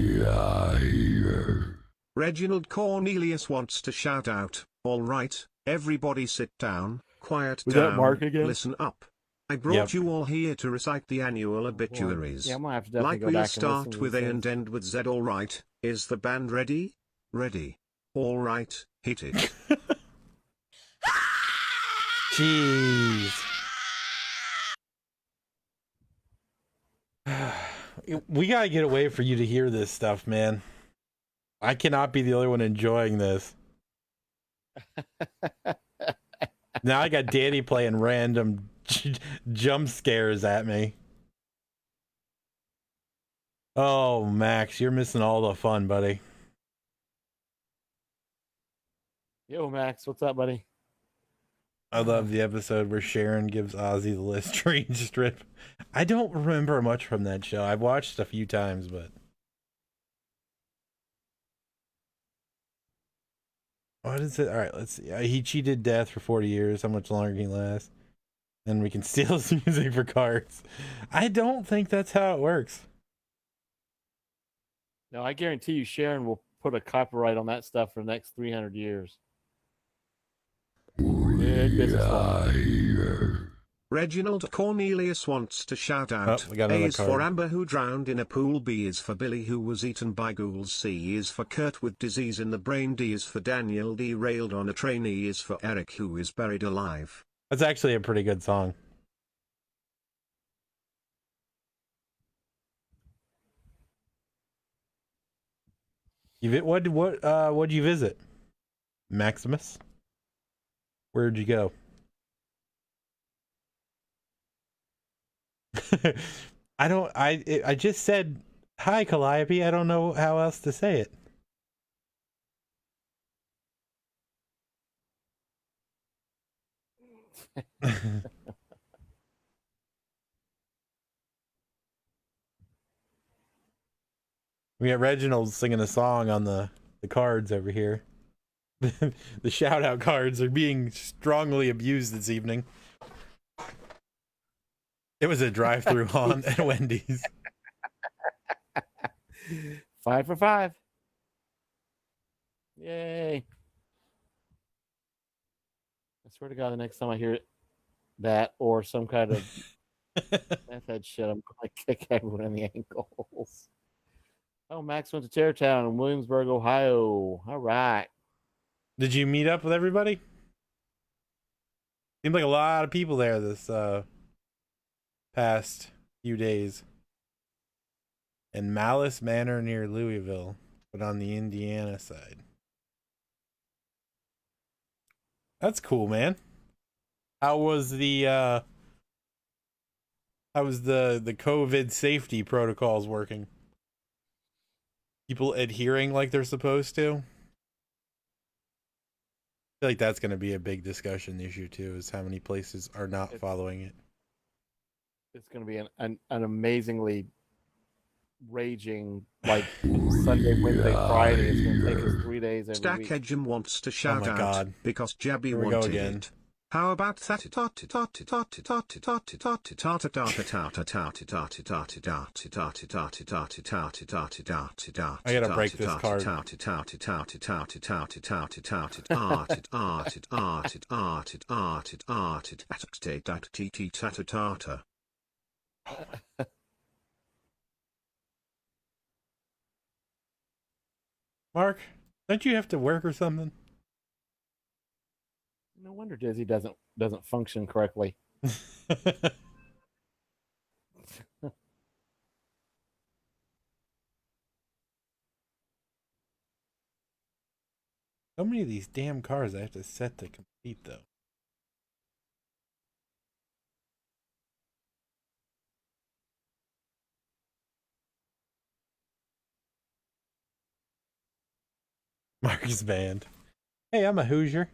Reginald Cornelius wants to shout out, all right, everybody sit down, quiet Was that down, Mark again? listen up. I brought Yep. you all here to recite the annual obituaries. Yeah, I'm gonna have to definitely Like go we'll back and listen start to with these A and things. end with Z. All right, is the band ready? Ready. All right, hit it. Jeez. We gotta get away for you to hear this stuff, man. I cannot be the only one enjoying this. Now I got Danny playing random jump scares at me. Oh, Max, you're missing all the fun, buddy. Yo, Max, what's up, buddy? I love the episode where Sharon gives Ozzy the Listerine strip. I don't remember much from that show. I've watched a few times, but... What is it? All right, let's see. He cheated death for 40 years. How much longer can he last? And we can steal his music for cards. I don't think that's how it works. No, I guarantee you, Sharon will put a copyright on that stuff for the next 300 years. Good business woman. Reginald Cornelius wants to shout out, we got A another is for card. Amber who drowned in a pool, B is for Billy who was eaten by ghouls, C is for Kurt with disease in the brain, D is for Daniel derailed on a train, E is for Eric who is buried alive. That's actually a pretty good song. What'd you visit? Maximus? Where'd you go? I just said hi, Calliope. I don't know how else to say it. We got Reginald singing a song on the cards over here. The shout out cards are being strongly abused this evening. It was a drive-through haunt at Wendy's. 5 for 5. Yay. I swear to God, the next time I hear that or some kind of method shit, I'm going to kick everyone in the ankles. Oh, Max went to Terrytown in Williamsburg, Ohio. All right. Did you meet up with everybody? Seemed like a lot of people there this past few days. In Malice Manor near Louisville, but on the Indiana side. That's cool, man. How was the COVID safety protocols working? People adhering like they're supposed to? I feel like that's going to be a big discussion issue too, is how many places are not following it. It's going to be an amazingly raging, like, Sunday, Wednesday, Friday. It's going to take us 3 days every Stack week. Edgem wants to shout my out God. because Jabby Here we go wanted again. it. How about that? I gotta break this card. Mark, don't you have to work or something? No wonder Dizzy doesn't function correctly. How many of these damn cars I have to set to complete, though? Mark's band. Hey, I'm a Hoosier.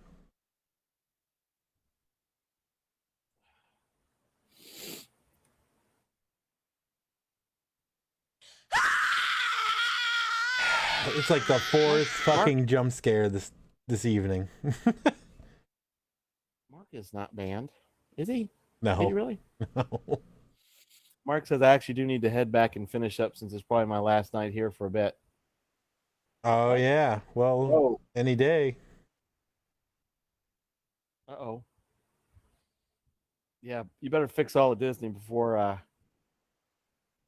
It's like the fourth fucking jump scare this evening. Mark is not banned, is he? No. Is he really? No. Mark says I actually do need to head back and finish up since it's probably my last night here for a bit. Oh yeah. Well, Oh. any day. Uh-oh. Yeah, you better fix all of Disney before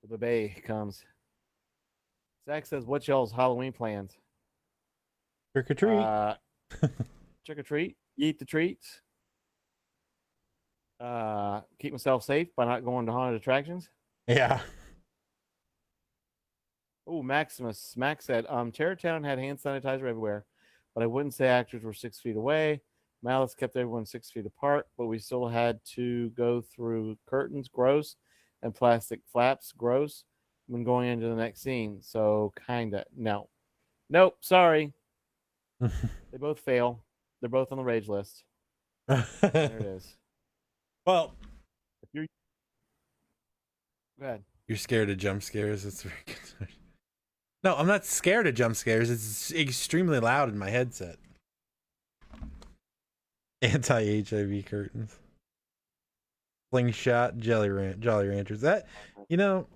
the Bay comes. Zach says, "What's y'all's Halloween plans? Trick or treat. Trick or treat, eat the treats. Keep myself safe by not going to haunted attractions." Yeah. Oh, Maximus. Max said, Terrortown had hand sanitizer everywhere, but I wouldn't say actors were 6 feet away. Malice kept everyone 6 feet apart, but we still had to go through curtains, gross, and plastic flaps, gross, when going into the next scene. So, kinda. No. Nope, sorry. They both fail. They're both on the rage list. There it is. Well, If you're... Go ahead. you're scared of jump scares. It's very good. No, I'm not scared of jump scares. It's extremely loud in my headset. Anti-HIV curtains. Slingshot, Jolly Ranchers. That,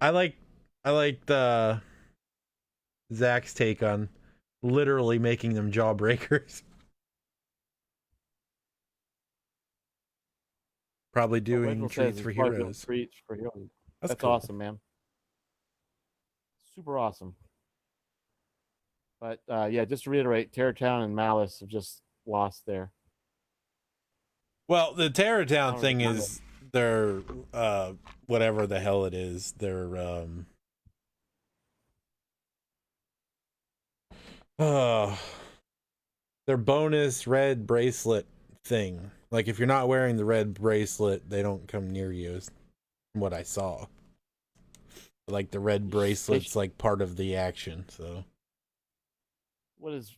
I like the Zach's take on literally making them jawbreakers. Probably doing treats for heroes. Treats for heroes. That's cool. awesome, man. Super awesome. But yeah, just to reiterate, Terrortown and Malice have just lost there. Well, the Terrortown thing is their whatever the hell it is, their their bonus red bracelet thing. Like if you're not wearing the red bracelet, they don't come near you. Is what I saw. Like the red bracelet's like part of the action. So what is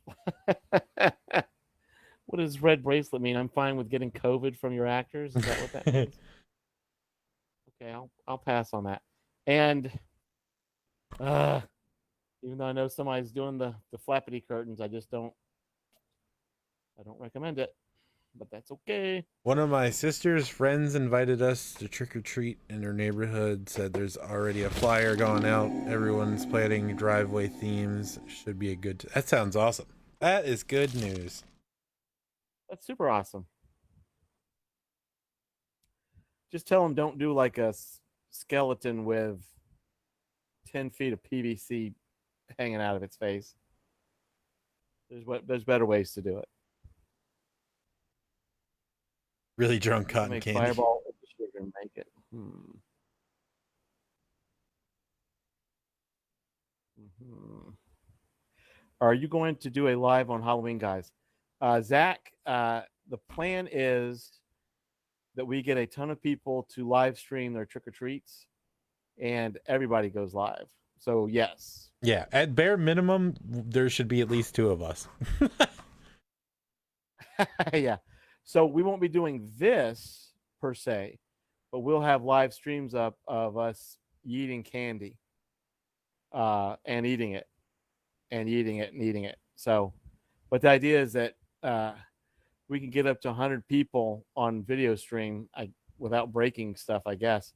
what does red bracelet mean? I'm fine with getting COVID from your actors. Is that what that means? Okay, I'll pass on that. And even though I know somebody's doing the flappity curtains, I don't recommend it. But that's okay. One of my sister's friends invited us to trick or treat in her neighborhood. Said there's already a flyer going out. Everyone's planning driveway themes. Should be a good. That sounds awesome. That is good news. That's super awesome. Just tell them don't do like a skeleton with 10 feet of PVC hanging out of its face. There's better ways to do it. Really drunk cotton make candy. Fireball and make it. Are you going to do a live on Halloween, guys? Zach, the plan is that we get a ton of people to live stream their trick or treats, and everybody goes live. So yes. Yeah, at bare minimum, there should be at least 2 of us. Yeah. So we won't be doing this per se, but we'll have live streams up of us eating candy, and eating it, and eating it, and eating it. So, but the idea is that we can get up to 100 people on video stream without breaking stuff, I guess.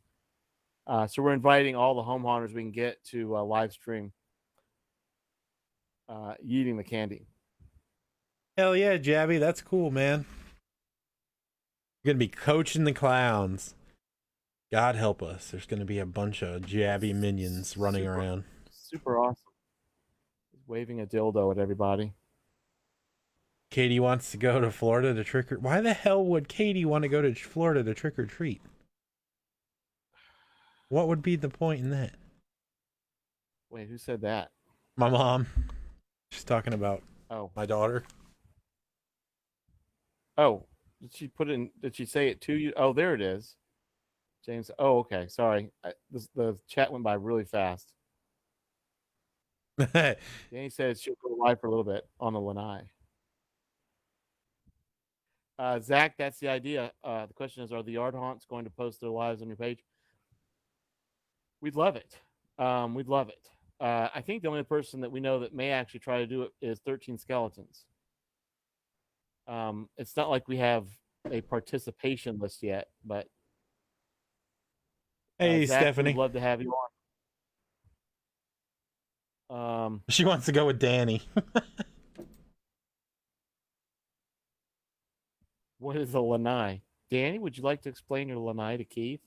So we're inviting all the home haunters we can get to live stream eating the candy. Hell yeah, Jabby. That's cool, man. You're going to be coaching the clowns. God help us. There's going to be a bunch of Jabby minions running around. Super awesome. He's waving a dildo at everybody. Katie wants to go to Florida to trick or... Why the hell would Katie want to go to Florida to trick or treat? What would be the point in that? Wait, who said that? My mom. She's talking about my daughter. Oh, did she put it in? Did she say it to you? Oh, there it is. James. Oh, okay. Sorry. The chat went by really fast. Danny said she'll go live for a little bit on the Lanai. Zach, that's the idea. The question is, are the yard haunts going to post their lives on your page? We'd love it. We'd love it. I think the only person that we know that may actually try to do it is 13 Skeletons. It's not like we have a participation list yet, but Hey, Zach, Stephanie. we'd love to have you on. She wants to go with Danny. What is a lanai? Danny, would you like to explain your lanai to Keith?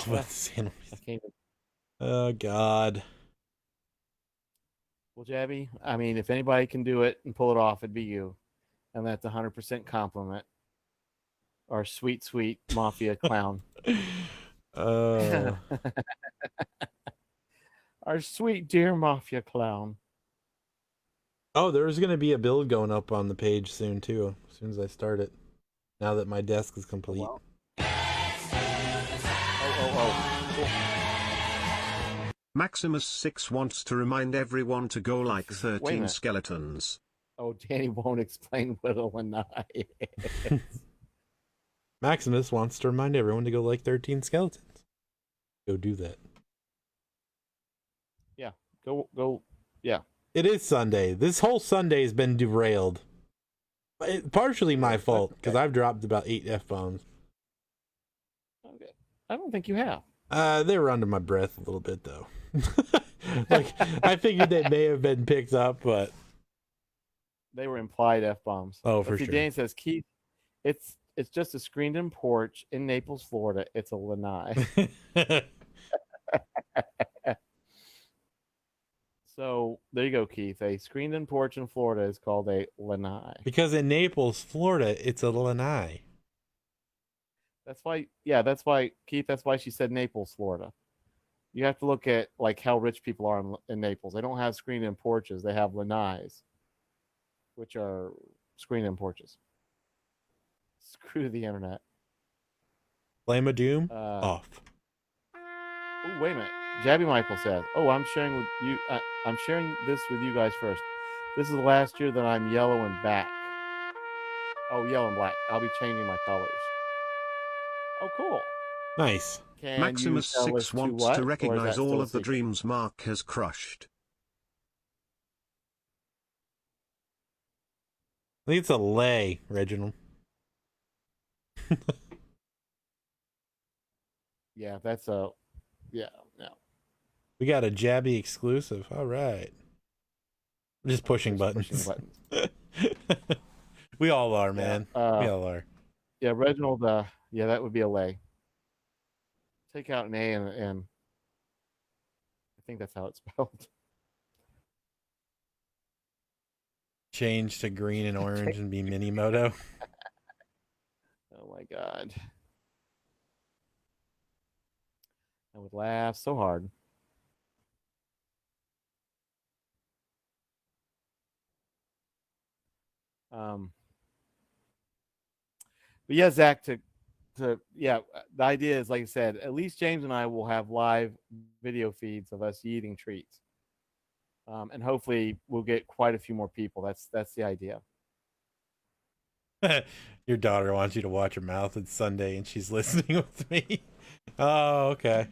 What's in- I can't even- Oh God. Well, Jabby, I mean, if anybody can do it and pull it off, it'd be you. And that's 100% compliment. Our sweet, sweet mafia clown. Uh, Our sweet, dear mafia clown. oh, there's gonna be a build going up on the page soon too. As soon as I start it. Now that my desk is complete. Well. Cool. Maximus6 wants to remind everyone to go like Wait a 13 minute. skeletons. Oh, Danny won't explain what a lanai is. Maximus wants to remind everyone to go like 13 skeletons. Go do that. Yeah, go. Yeah. It is Sunday. This whole Sunday has been derailed. Partially my fault because I've dropped about 8 F-bombs. Okay. I don't think you have. They were under my breath a little bit though. Like I figured they may have been picked up, but They were implied F bombs. Oh, for sure. Danny says, Keith, it's just a screened-in porch in Naples, Florida. It's a lanai. So there you go, Keith. A screened-in porch in Florida is called a lanai. because in Naples, Florida, it's a lanai. That's why, Keith. That's why she said Naples, Florida. You have to look at like how rich people are in Naples. They don't have screened-in porches. They have lanais, which are screened-in porches. Screw the internet. Flame of Doom Oh, off. wait a minute. Jabby Michael says, "Oh, I'm sharing with you. I'm sharing this with you guys first. This is the last year that I'm yellow and back. Oh, yellow and black. I'll be changing my colors. Oh, cool. Nice. Can you tell us Maximus6 wants what, to or is recognize that all still a of the secret? dreams Mark has crushed. I think it's a lay, Reginald. Yeah, that's a. Yeah, no. We got a Jabby exclusive. All right. We're just pushing buttons. Pushing buttons. We all are, man. We all are. Yeah, Reginald. Yeah, that would be a lay. Take out an A and an M. I think that's how it's spelled. Change to green and orange and be Minimoto. Oh my god. I would laugh so hard. But yeah, Zach, the idea is, like I said, at least James and I will have live video feeds of us eating treats. And hopefully we'll get quite a few more people. That's the idea. Your daughter wants you to watch her mouth. It's Sunday and she's listening with me. Oh, okay.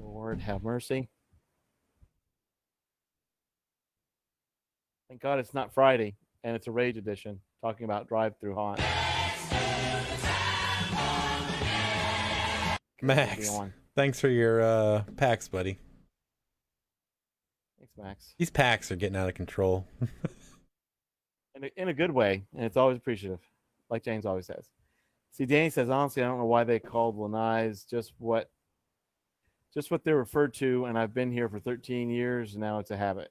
Lord have mercy. Thank God it's not Friday and it's a Rage edition talking about drive-through haunt. Max, thanks for your packs, buddy. Thanks, Max. These packs are getting out of control. In a good way, and it's always appreciative, like James always says. See, Danny says, honestly, I don't know why they called lanais, just what they're referred to, and I've been here for 13 years, and now it's a habit.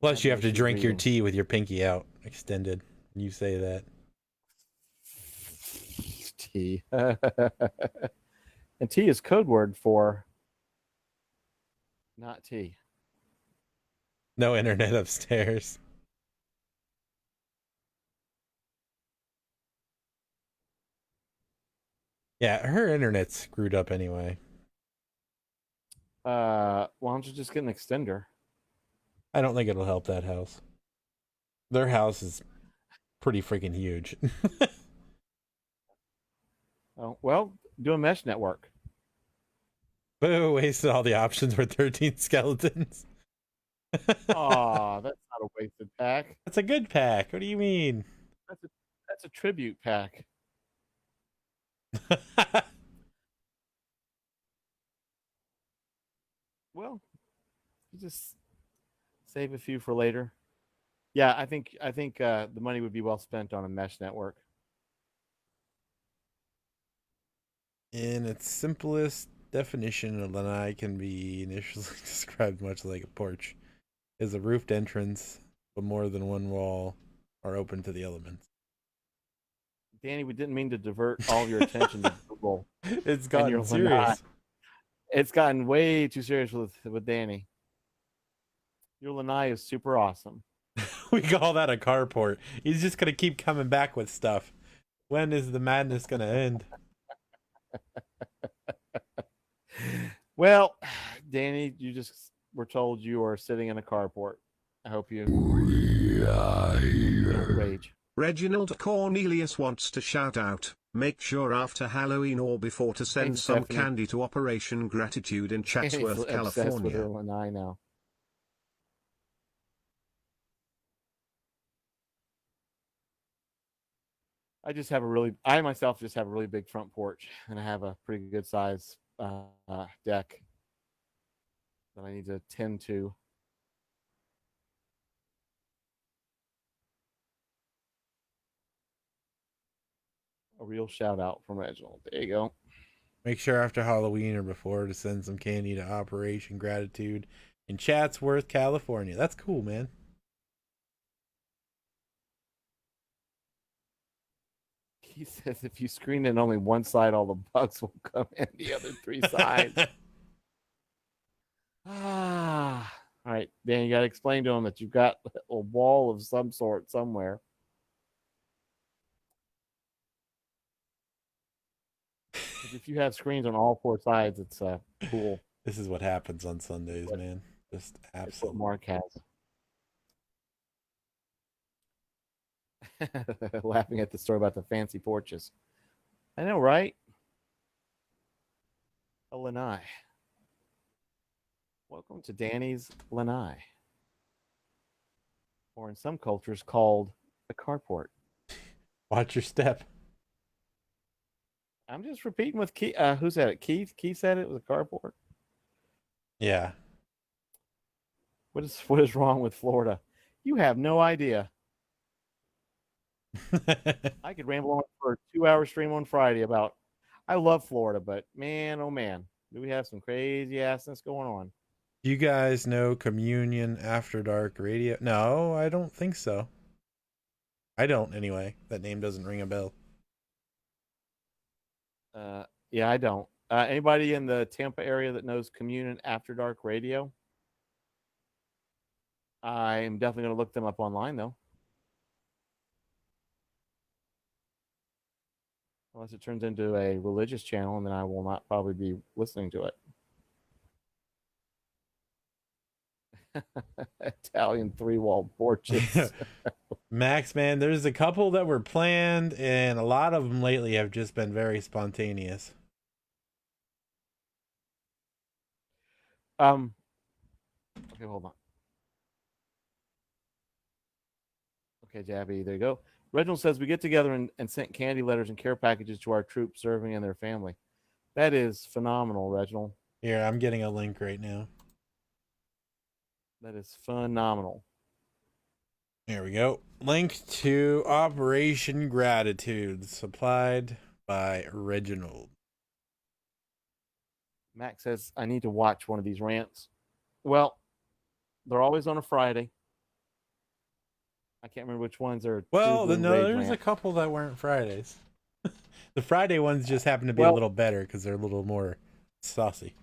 Plus, you have to she's drink your reading. tea with your pinky out, extended. You say that. Tea. And tea is code word for not tea. No internet upstairs. Yeah, her internet's screwed up anyway. Why don't you just get an extender? I don't think it'll help that house. Their house is pretty freaking huge. Oh, well, do a mesh network. Boo, wasted all the options for 13 skeletons. Oh, that's not a wasted pack. That's a good pack. What do you mean? That's a tribute pack. Well, you just save a few for later. Yeah, I think the money would be well spent on a mesh network. In its simplest definition, a lanai can be initially described much like a porch. Is a roofed entrance, but more than one wall are open to the elements. Danny, we didn't mean to divert all of your attention to Google. It's and your gotten serious. lanai. It's gotten way too serious with Danny. Your lanai is super awesome. We call that a carport. He's just gonna keep coming back with stuff. When is the madness gonna end? Well, Danny, you just were told you are sitting in a carport. I hope you don't rage. Reginald Cornelius wants to shout out, make sure after Halloween or before to send Thanks, some Stephanie. candy to Operation Gratitude in Chatsworth, Obsessed with California. her lanai now. I myself just have a really big front porch, and I have a pretty good size deck that I need to tend to. A real shout out from Reginald. There you go. Make sure after Halloween or before to send some candy to Operation Gratitude in Chatsworth, California. That's cool, man. He says if you screen in only one side, all the bugs will come in the other three sides. All right, Dan, you got to explain to him that you've got a wall of some sort somewhere. If you have screens on all four sides, it's cool. This is what happens on Sundays, man. Just That's what absolutely. Mark has. Laughing at the story about the fancy porches. I know, right? A lanai. Welcome to Danny's lanai. Or in some cultures called a carport. Watch your step. I'm just repeating with Keith. Who said it? Keith? Keith said it was a carport. Yeah. What is wrong with Florida? You have no idea. I could ramble on for a 2-hour stream on Friday about. I love Florida, but man, oh man, do we have some crazy assness going on? You guys know Communion After Dark Radio? No, I don't think so. I don't, anyway. That name doesn't ring a bell. Yeah, I don't. Anybody in the Tampa area that knows Communion After Dark Radio? I'm definitely going to look them up online, though. Unless it turns into a religious channel, and then I will not probably be listening to it. Italian three-walled porches. Max, man, there's a couple that were planned, and a lot of them lately have just been very spontaneous. Okay, hold on. Okay, Jabby, there you go. Reginald says we get together and sent candy letters and care packages to our troops serving and their family. That is phenomenal, Reginald. Here, I'm getting a link right now. That is phenomenal. Here we go. Link to Operation Gratitude, supplied by Reginald. Max says I need to watch one of these rants. Well, they're always on a Friday. I can't remember which ones are. Well, True Blue no, Rage there's rant. a couple that weren't Fridays. The Friday ones just happen to be a little better because they're a little more saucy.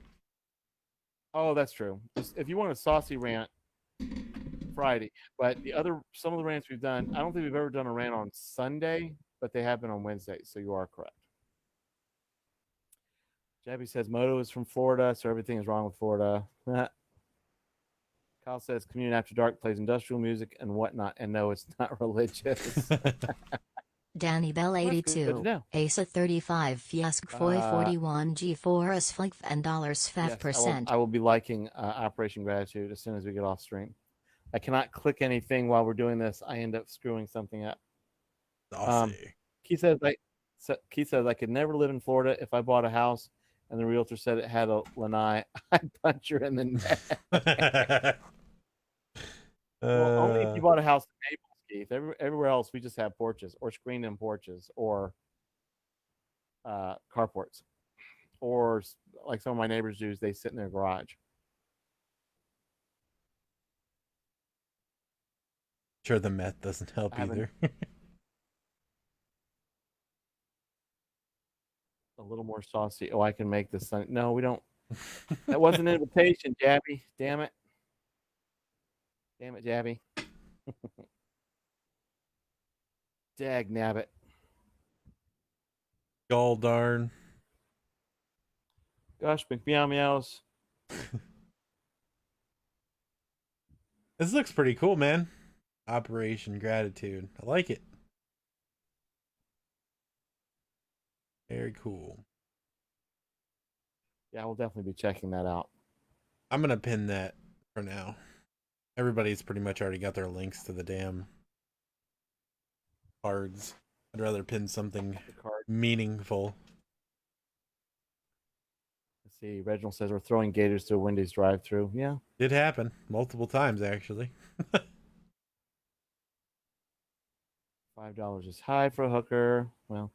Oh, that's true. Just, if you want a saucy rant, Friday. But some of the rants we've done, I don't think we've ever done a rant on Sunday, but they have been on Wednesday. So you are correct. Jabby says Moto is from Florida, so everything is wrong with Florida. Kyle says Communion After Dark plays industrial music and whatnot, and no, it's not religious. Danny Bell Well, that's good 82, to know. Asa 35, Fiask Foy 41, G4 S $5 Yes, 5%. I will be liking Operation Gratitude as soon as we get off stream. I cannot click anything while we're doing this. I end up screwing something up. Saucy. Keith says I could never live in Florida if I bought a house and the realtor said it had a lanai. I'd punch her in the neck. Well, only if you bought a house in Naples, Keith. Everywhere else, we just have porches or screened-in porches or carports, or like some of my neighbors do, is they sit in their garage. Sure, the meth doesn't help either. A little more saucy. Oh, I can make this. No, we don't. That wasn't an invitation, Jabby. Damn it. Damn it, Jabby. Dag nabbit. Gall darn. Gosh, McMeow meows. This looks pretty cool, man. Operation Gratitude. I like it. Very cool. Yeah, we'll definitely be checking that out. I'm going to pin that for now. Everybody's pretty much already got their links to the damn cards. I'd rather pin something meaningful. Let's see. Reginald says we're throwing gators to a Wendy's drive-thru. Yeah. Did happen multiple times, actually. $5 is high for a hooker. Well,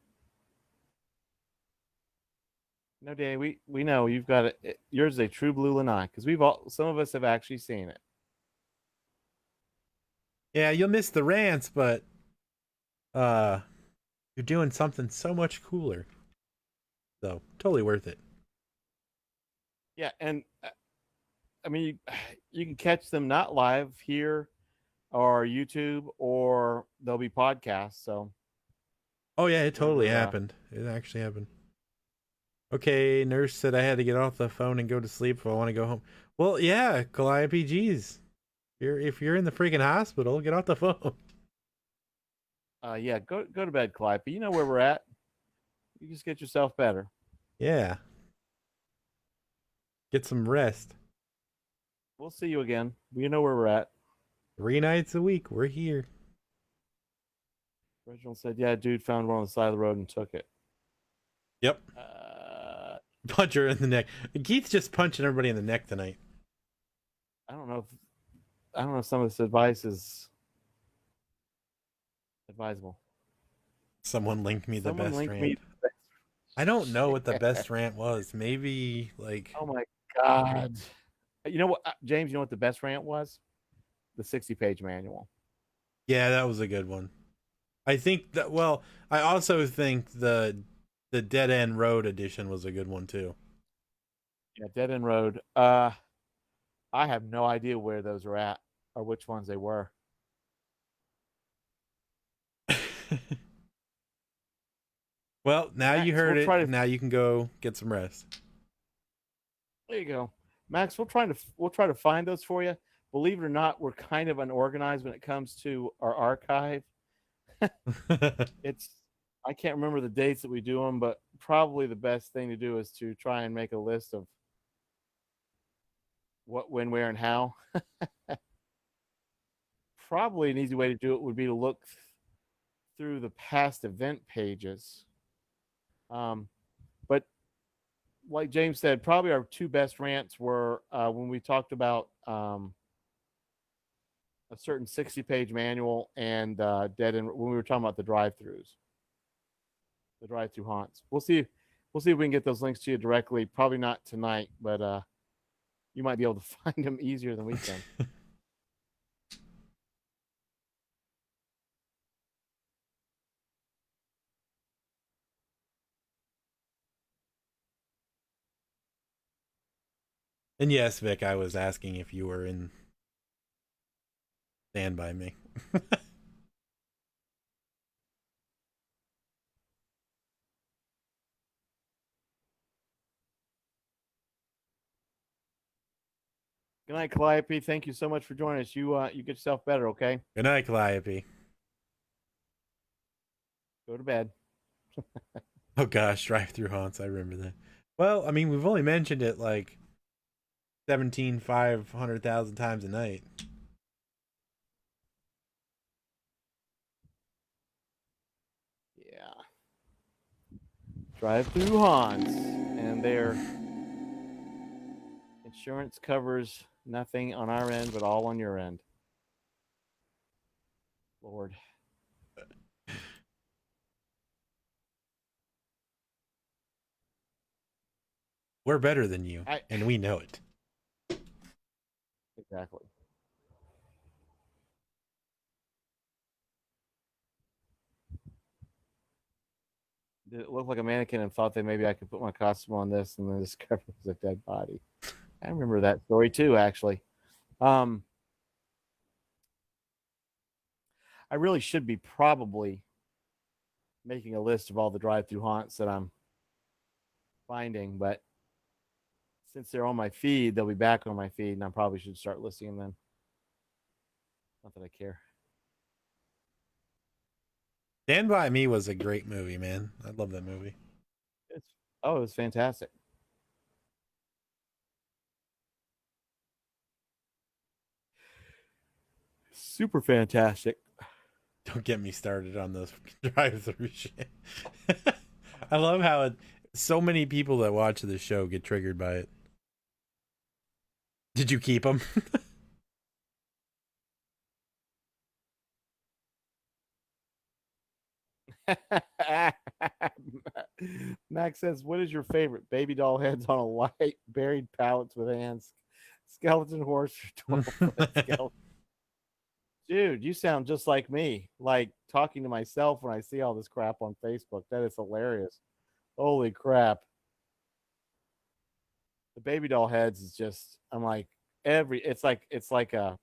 no, Danny, we know you've got it. Yours is a true blue lanai because some of us have actually seen it. Yeah, you'll miss the rants, but you're doing something so much cooler. So totally worth it. Yeah, and I mean, you can catch them not live here or YouTube, or they'll be podcasts. So, oh yeah, it totally happened. It actually happened. Okay, nurse said I had to get off the phone and go to sleep if I want to go home. Well, yeah, Calliope, geez. If you're in the freaking hospital, get off the phone. Yeah, go to bed, Calliope. You know where we're at. You just get yourself better. Yeah. Get some rest. We'll see you again. You know where we're at. 3 nights a week, we're here. Reginald said, yeah, dude found one on the side of the road and took it. Yep. Punch her in the neck. Keith's just punching everybody in the neck tonight. I don't know if some of this advice is advisable. Someone linked me the best rant. I don't know what the best rant was. Maybe like... Oh my God. You know what, James, you know what the best rant was? The 60-page manual. Yeah, that was a good one. I think that, well, I also think the Dead End Road edition was a good one too. Yeah, Dead End Road. I have no idea where those are at or which ones they were. Well, now Max, you heard it. Now you can go get some rest. There you go, Max. We'll try to find those for you. Believe it or not, we're kind of unorganized when it comes to our archive. I can't remember the dates that we do them, but probably the best thing to do is to try and make a list of what, when, where, and how. Probably an easy way to do it would be to look through the past event pages. But like James said, probably our two best rants were when we talked about a certain 60-page manual and Dead End, when we were talking about the drive-thrus, the drive-thru haunts. We'll see if we can get those links to you directly. Probably not tonight, but you might be able to find them easier than we can. And yes, Vic, I was asking if you were in Stand By Me. Good night, Calliope. Thank you so much for joining us. You get yourself better, okay? Good night, Calliope. Go to bed. Oh gosh, drive-through haunts. I remember that. Well, I mean, we've only mentioned it like 500,000 times a night. Drive-through haunts, and their insurance covers nothing on our end, but all on your end. Lord. We're better than you, and we know it. Exactly. Did it look like a mannequin and thought that maybe I could put my costume on this and then discovered it was a dead body? I remember that story too, actually. I really should be probably making a list of all the drive-through haunts that I'm finding, but since they're on my feed, they'll be back on my feed, and I probably should start listing them then. Not that I care. Stand By Me was a great movie, man. I love that movie. It was fantastic. Super fantastic. Don't get me started on those drive-through shit. I love how so many people that watch the show get triggered by it. Did you keep them? Max says, "What is your favorite? Baby doll heads on a light, buried pallets with hands, skeleton horse, or 12-foot skeleton." Dude, you sound just like me. Like talking to myself when I see all this crap on Facebook. That is hilarious. Holy crap! The baby doll heads is just. I'm like it's like a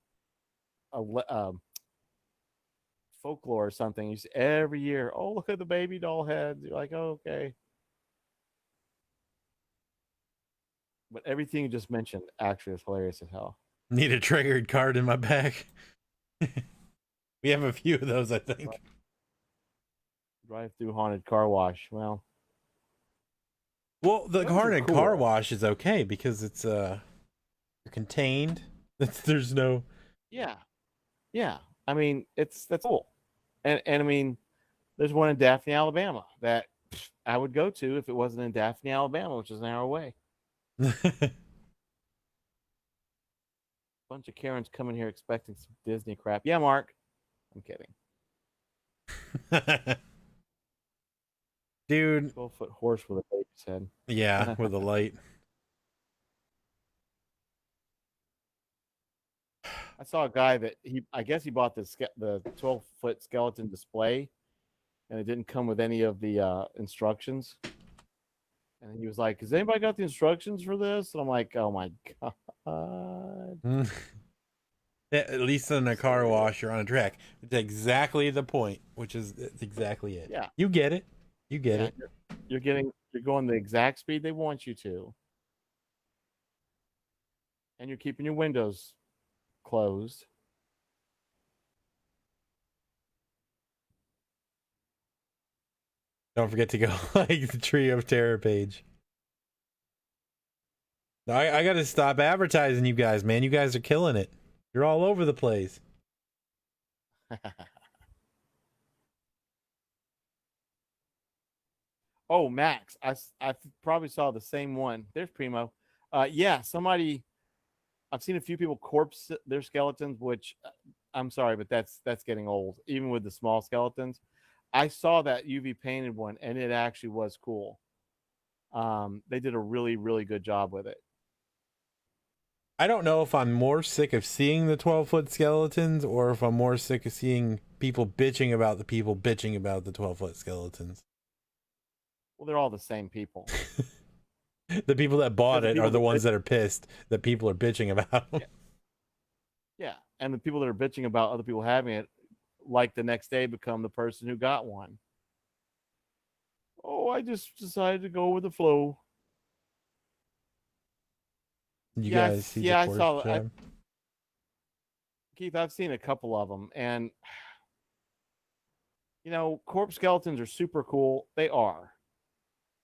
folklore or something. You see every year. Oh, look at the baby doll heads. You're like, oh, okay. But everything you just mentioned actually is hilarious as hell. Need a triggered card in my back. We have a few of those, I think. Drive-through haunted car wash. Well, the haunted car wash is okay because it's contained. There's no. Yeah. I mean, that's cool, and I mean, there's one in Daphne, Alabama that I would go to if it wasn't in Daphne, Alabama, which is an hour away. Bunch of Karens coming here expecting some Disney crap. Yeah, Mark. I'm kidding. Dude. 12-foot horse with a baby's head. Yeah, with a light. I saw a guy that I guess he bought the 12-foot skeleton display, and it didn't come with any of the instructions. And he was like, "Has anybody got the instructions for this?" And I'm like, "Oh my god!" At least in a car wash, you're on a track. It's exactly the point, which is exactly it. Yeah, you get it. You get it. You're going the exact speed they want you to, and you're keeping your windows closed. Don't forget to go like the Tree of Terror page. I got to stop advertising you guys, man. You guys are killing it. You're all over the place. Oh, Max, I probably saw the same one. There's Primo. Yeah, somebody. I've seen a few people corpse their skeletons, which I'm sorry, but that's getting old. Even with the small skeletons, I saw that UV painted one, and it actually was cool. They did a really, really good job with it. I don't know if I'm more sick of seeing the 12-foot skeletons or if I'm more sick of seeing people bitching about the 12-foot skeletons. Well, they're all the same people. The people that bought it are the ones that are pissed that people are bitching about them. Yeah, and the people that are bitching about other people having it, like the next day, become the person who got one. Oh, I just decided to go with the flow. You guys see I the saw that. Keith, I've seen a couple of them, and corpse skeletons are super cool. They are,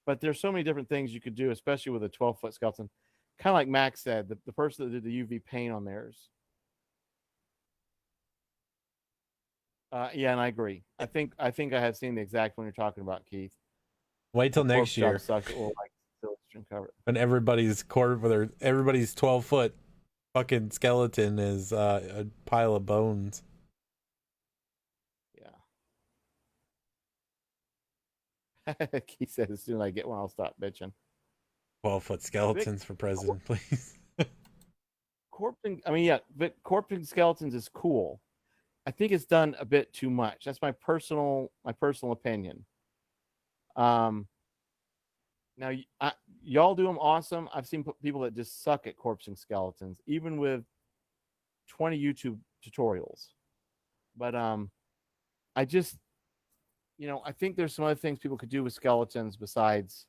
but there's so many different things you could do, especially with a 12-foot skeleton. Kind of like Max said, the person that did the UV paint on theirs. Yeah, and I agree. I think I have seen the exact one you're talking about, Keith. Wait till The corpse next year job sucks. It will like still string cover. when everybody's 12-foot fucking skeleton is a pile of bones. Yeah. He said, as soon as I get one, I'll stop bitching. 12-foot skeletons for president, please. Corpsing, I mean, yeah, but corpsing skeletons is cool. I think it's done a bit too much. That's my personal opinion. Now, y'all do them awesome. I've seen people that just suck at corpsing skeletons, even with 20 YouTube tutorials. But I just, I think there's some other things people could do with skeletons besides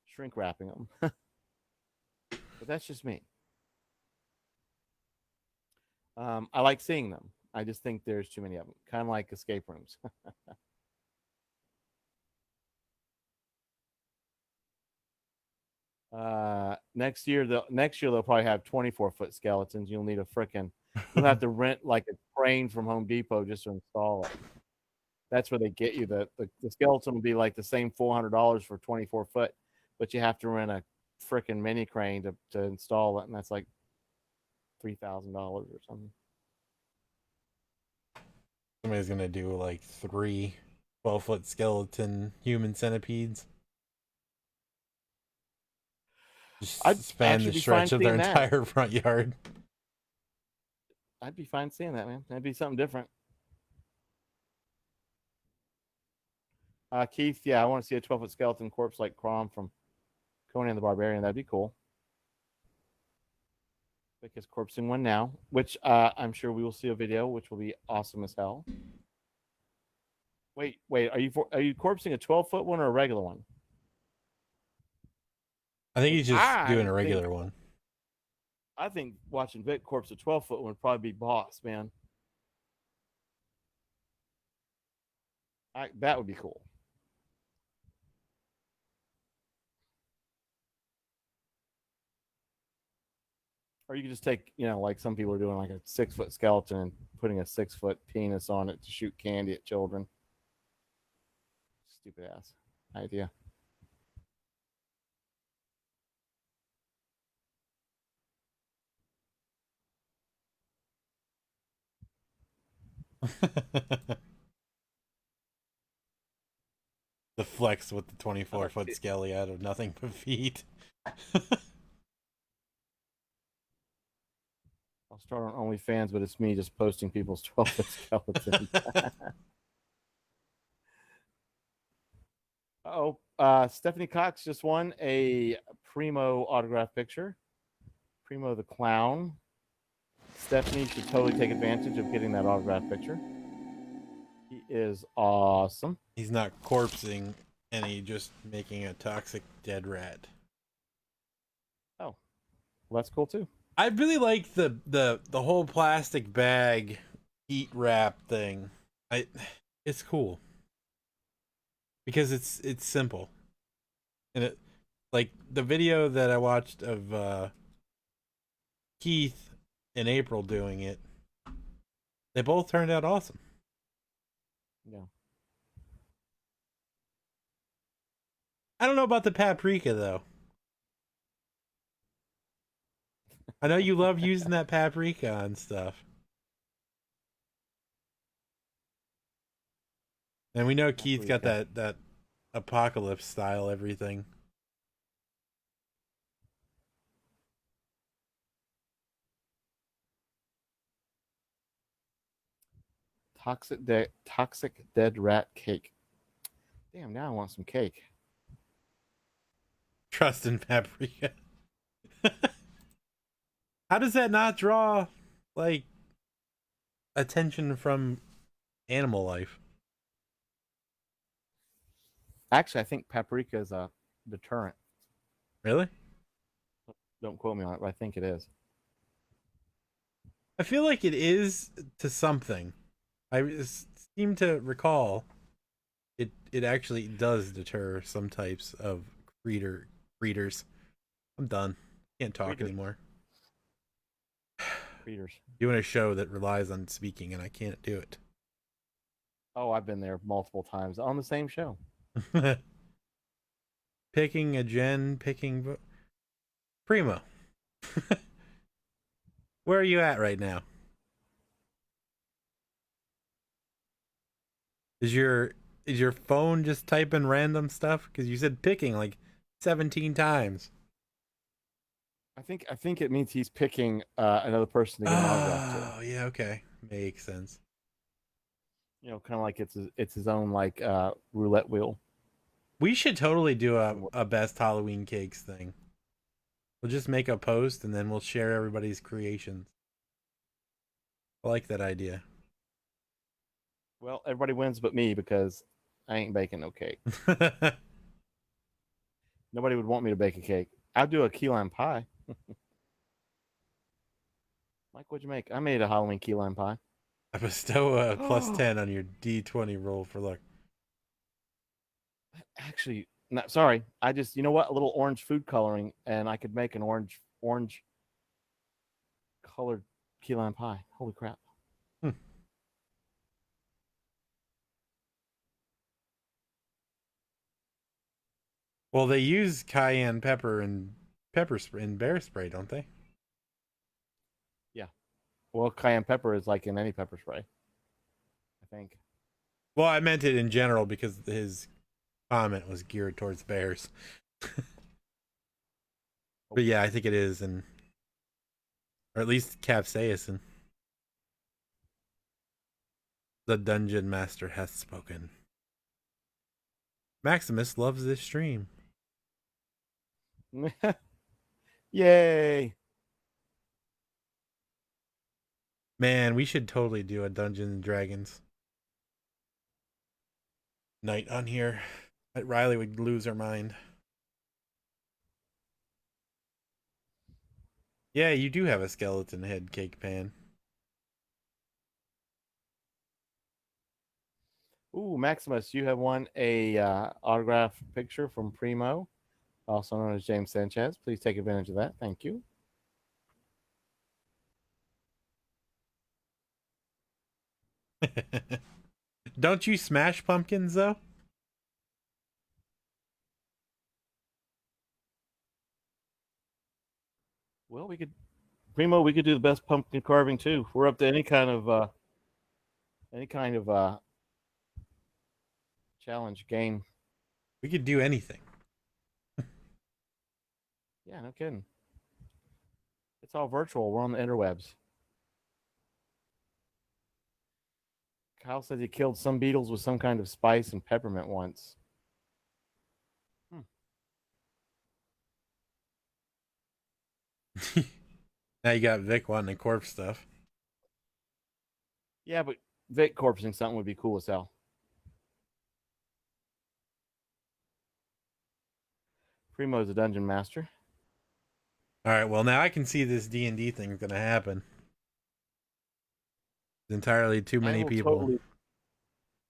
shrink wrapping them. But that's just me. I like seeing them. I just think there's too many of them, kind of like escape rooms. Next year they'll probably have 24-foot skeletons. You'll have to rent like a crane from Home Depot just to install it. That's where they get you. The skeleton will be like the same $400 for 24 foot, but you have to rent a freaking mini crane to install it, and that's like $3,000 or something. Somebody's gonna do like 3 12-foot skeleton human centipedes. Just span the stretch of their entire front yard. I'd be fine seeing that, man. That'd be something different. Keith, yeah, I want to see a 12-foot skeleton corpse like Crom from Conan the Barbarian. That'd be cool. Because corpsing one now, which I'm sure we will see a video, which will be awesome as hell. Wait, are you corpsing a 12-foot one or a regular one? I think he's just doing a regular one. I think watching Vic corpse a 12-foot one would probably be boss, man. That would be cool. Or you could just take, like some people are doing, like a 6-foot skeleton and putting a 6-foot penis on it to shoot candy at children. Stupid ass idea. The flex with the 24-foot skelly out of nothing but feet. I'll start on OnlyFans, but it's me just posting people's 12-foot skeletons. Stephanie Cox just won a Primo autograph picture. Primo the Clown. Stephanie should totally take advantage of getting that autograph picture. He is awesome. He's not corpsing any, just making a toxic dead rat. Oh, well, that's cool too. I really like the whole plastic bag heat wrap thing. It's cool because it's simple, and it, like the video that I watched of Keith and April doing it, they both turned out awesome. Yeah. I don't know about the paprika though. I know you love using that paprika on stuff. And we know Keith's got that apocalypse style everything. Toxic dead rat cake. Damn, now I want some cake. Trust in paprika. How does that not draw like attention from animal life? Actually, I think paprika is a deterrent. Really? Don't quote me on it, but I think it is. I feel like it is to something. I seem to recall it actually does deter some types of breeders. I'm done. Can't talk anymore. Breeders. Doing a show that relies on speaking and I can't do it. Oh, I've been there multiple times on the same show. picking a gen, Primo. Where are you at right now? Is your phone just typing random stuff? Because you said picking like 17 times. I think it means he's picking another person to get an autograph to. Oh, yeah, okay. Makes sense. You know, kind of like it's his own like roulette wheel. We should totally do a best Halloween cakes thing. We'll just make a post and then we'll share everybody's creations. I like that idea. Well, everybody wins but me because I ain't baking no cake. Nobody would want me to bake a cake. I'll do a key lime pie. Mike, what'd you make? I made a Halloween key lime pie. I bestow a plus 10 on your D20 roll for luck. Actually, not sorry. I just, you know what? A little orange food coloring, and I could make an orange colored key lime pie. Holy crap! Well, they use cayenne pepper and pepper spray and bear spray, don't they? Yeah. Well, cayenne pepper is like in any pepper spray, I think. Well, I meant it in general because his comment was geared towards bears. But yeah, I think it is, or at least capsaicin. The dungeon master hath spoken. Maximus loves this stream. Yay! Man, we should totally do a Dungeons and Dragons night on here. Riley would lose her mind. Yeah, you do have a skeleton head, Cake Pan. Ooh, Maximus, you have won a autograph picture from Primo, also known as James Sanchez. Please take advantage of that. Thank you. Don't you smash pumpkins, though? Well, we could do the best pumpkin carving too. If we're up to any kind of challenge game. We could do anything. Yeah, no kidding. It's all virtual. We're on the interwebs. Kyle says he killed some beetles with some kind of spice and peppermint once. Now you got Vic wanting to corpse stuff. Yeah, but Vic corpsing something would be cool as hell. Primo's a dungeon master. All right, well now I can see this D&D thing's gonna happen. It's entirely too many people.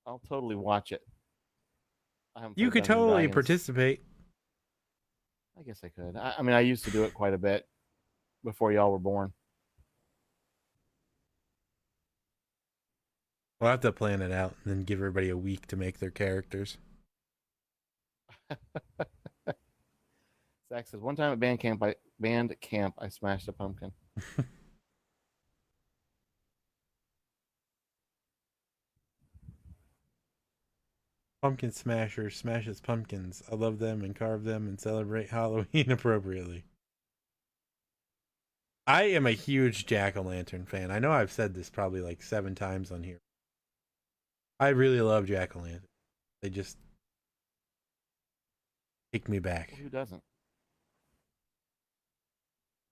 I'll totally watch it. You could totally participate. I guess I could. I mean, I used to do it quite a bit before y'all were born. We'll have to plan it out and then give everybody a week to make their characters. Zach says, one time at band camp, I smashed a pumpkin. Pumpkin Smasher smashes pumpkins. I love them and carve them and celebrate Halloween appropriately. I am a huge Jack-o'-lantern fan. I know I've said this probably like 7 times on here. I really love Jack-o'-lantern. They just take me back. Who doesn't?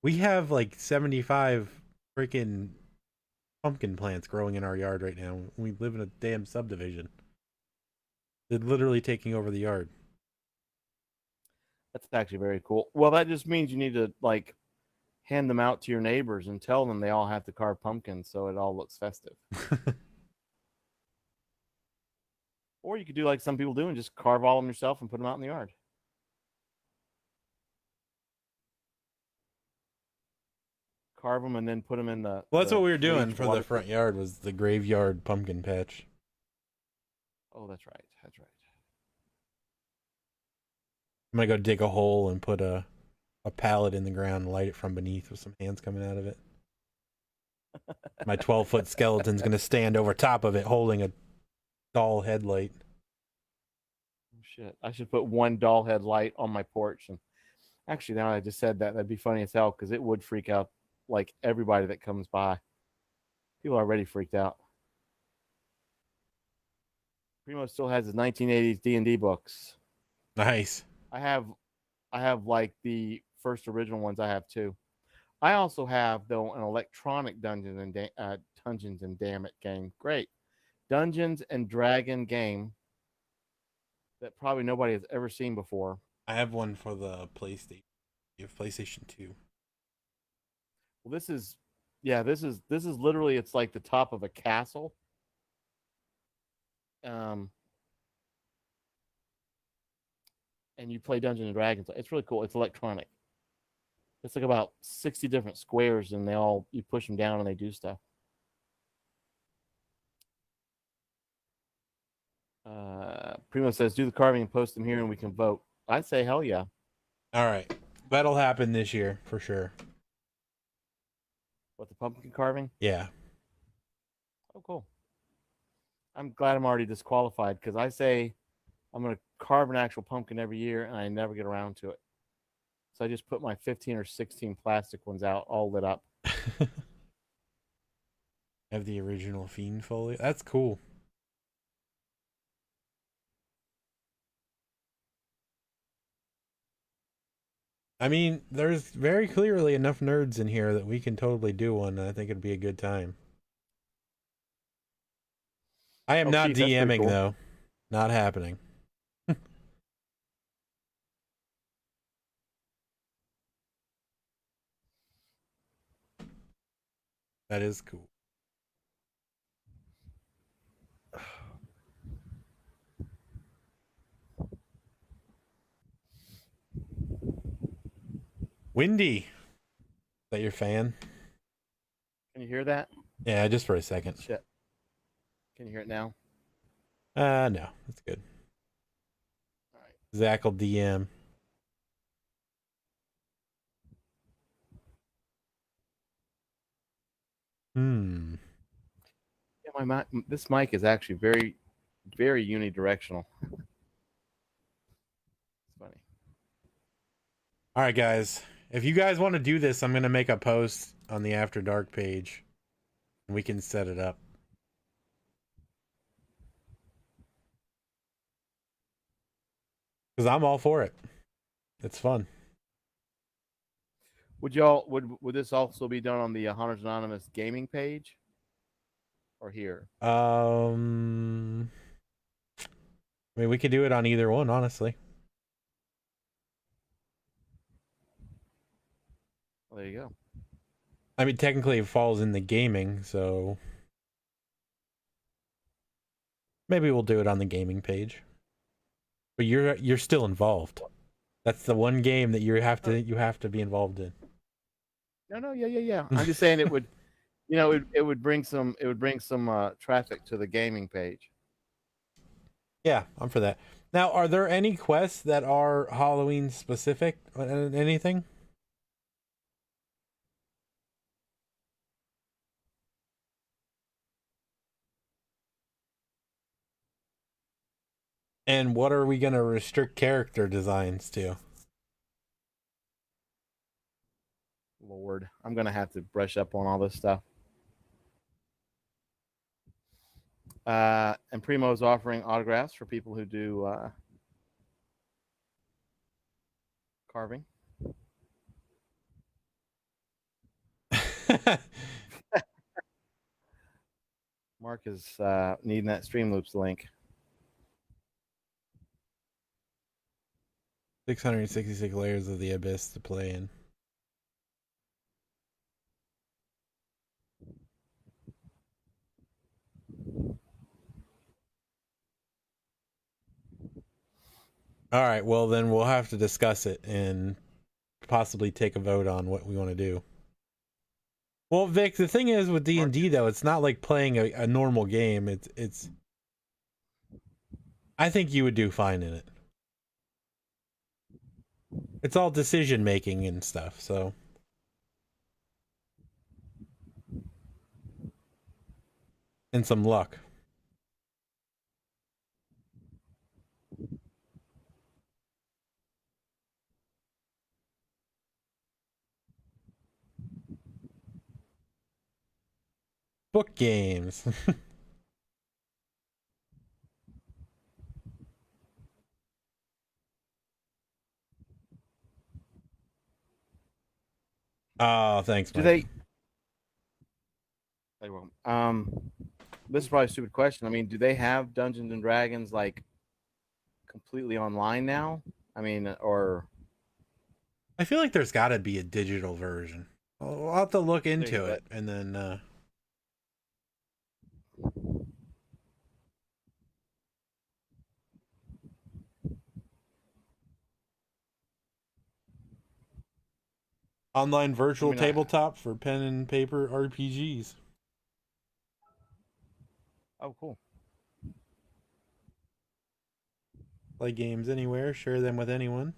We have like 75 freaking pumpkin plants growing in our yard right now. We live in a damn subdivision. They're literally taking over the yard. That's actually very cool. Well, that just means you need to like hand them out to your neighbors and tell them they all have to carve pumpkins so it all looks festive. Or you could do like some people do and just carve all of them yourself and put them out in the yard. Carve them and then put them in the. Well, that's what we were doing for the front yard was the graveyard pumpkin patch. Oh, that's right. That's right. I'm gonna go dig a hole and put a pallet in the ground and light it from beneath with some hands coming out of it. My 12-foot skeleton's gonna stand over top of it holding a doll headlight. Oh, shit. I should put one doll head light on my porch. And actually, now I just said that, that'd be funny as hell because it would freak out like everybody that comes by. People are already freaked out. Primo still has his 1980s D&D books. Nice. I have like the first original ones. I have two. I also have though an electronic Dungeons and Damn It game. Great Dungeons and Dragon game that probably nobody has ever seen before. I have one for the PlayStation. You have PlayStation 2. Well, this is literally, it's like the top of a castle. And you play Dungeons and Dragons. It's really cool. It's electronic. It's like about 60 different squares, and you push them down and they do stuff. Primo says, do the carving and post them here and we can vote. I'd say hell yeah. All right. That'll happen this year for sure. What, the pumpkin carving? Yeah. Oh, cool. I'm glad I'm already disqualified because I say I'm going to carve an actual pumpkin every year and I never get around to it. So I just put my 15 or 16 plastic ones out, all lit up. Have the original Fiend folio. That's cool. I mean, there's very clearly enough nerds in here that we can totally do one. And I think it'd be a good time. I am not DMing cool. Though. Not happening. That is cool. Windy. Is that your fan? Can you hear that? Yeah, just for a second. Shit. Can you hear it now? No. That's good. All right. Zach will DM. Yeah, this mic is actually very, very unidirectional. It's funny. All right, guys. If you guys want to do this, I'm going to make a post on the After Dark page. And we can set it up. Because I'm all for it. It's fun. Would this also be done on the Hunters Anonymous gaming page? Or here? I mean, we could do it on either one, honestly. Well, there you go. I mean, technically it falls in the gaming, so maybe we'll do it on the gaming page. But you're still involved. That's the one game that you have to be involved in. No, yeah. I'm just saying it would, it would bring some traffic to the gaming page. Yeah, I'm for that. Now, are there any quests that are Halloween specific? Anything? And what are we going to restrict character designs to? Lord, I'm going to have to brush up on all this stuff. And Primo's offering autographs for people who do carving. Mark is needing that Streamloops link. 666 layers of the abyss to play in. All right, well then we'll have to discuss it and possibly take a vote on what we want to do. Well, Vic, the thing is with D&D though, it's not like playing a normal game. It's I think you would do fine in it. It's all decision making and stuff, so. And some luck. Book games. Oh, thanks, Do Mike. they won't. This is probably a stupid question. I mean, do they have Dungeons and Dragons like completely online now? I mean, or I feel like there's got to be a digital version. I'll have to look into but- it and then. Online virtual tabletop for pen and paper RPGs. oh, cool. Play games anywhere, share them with anyone.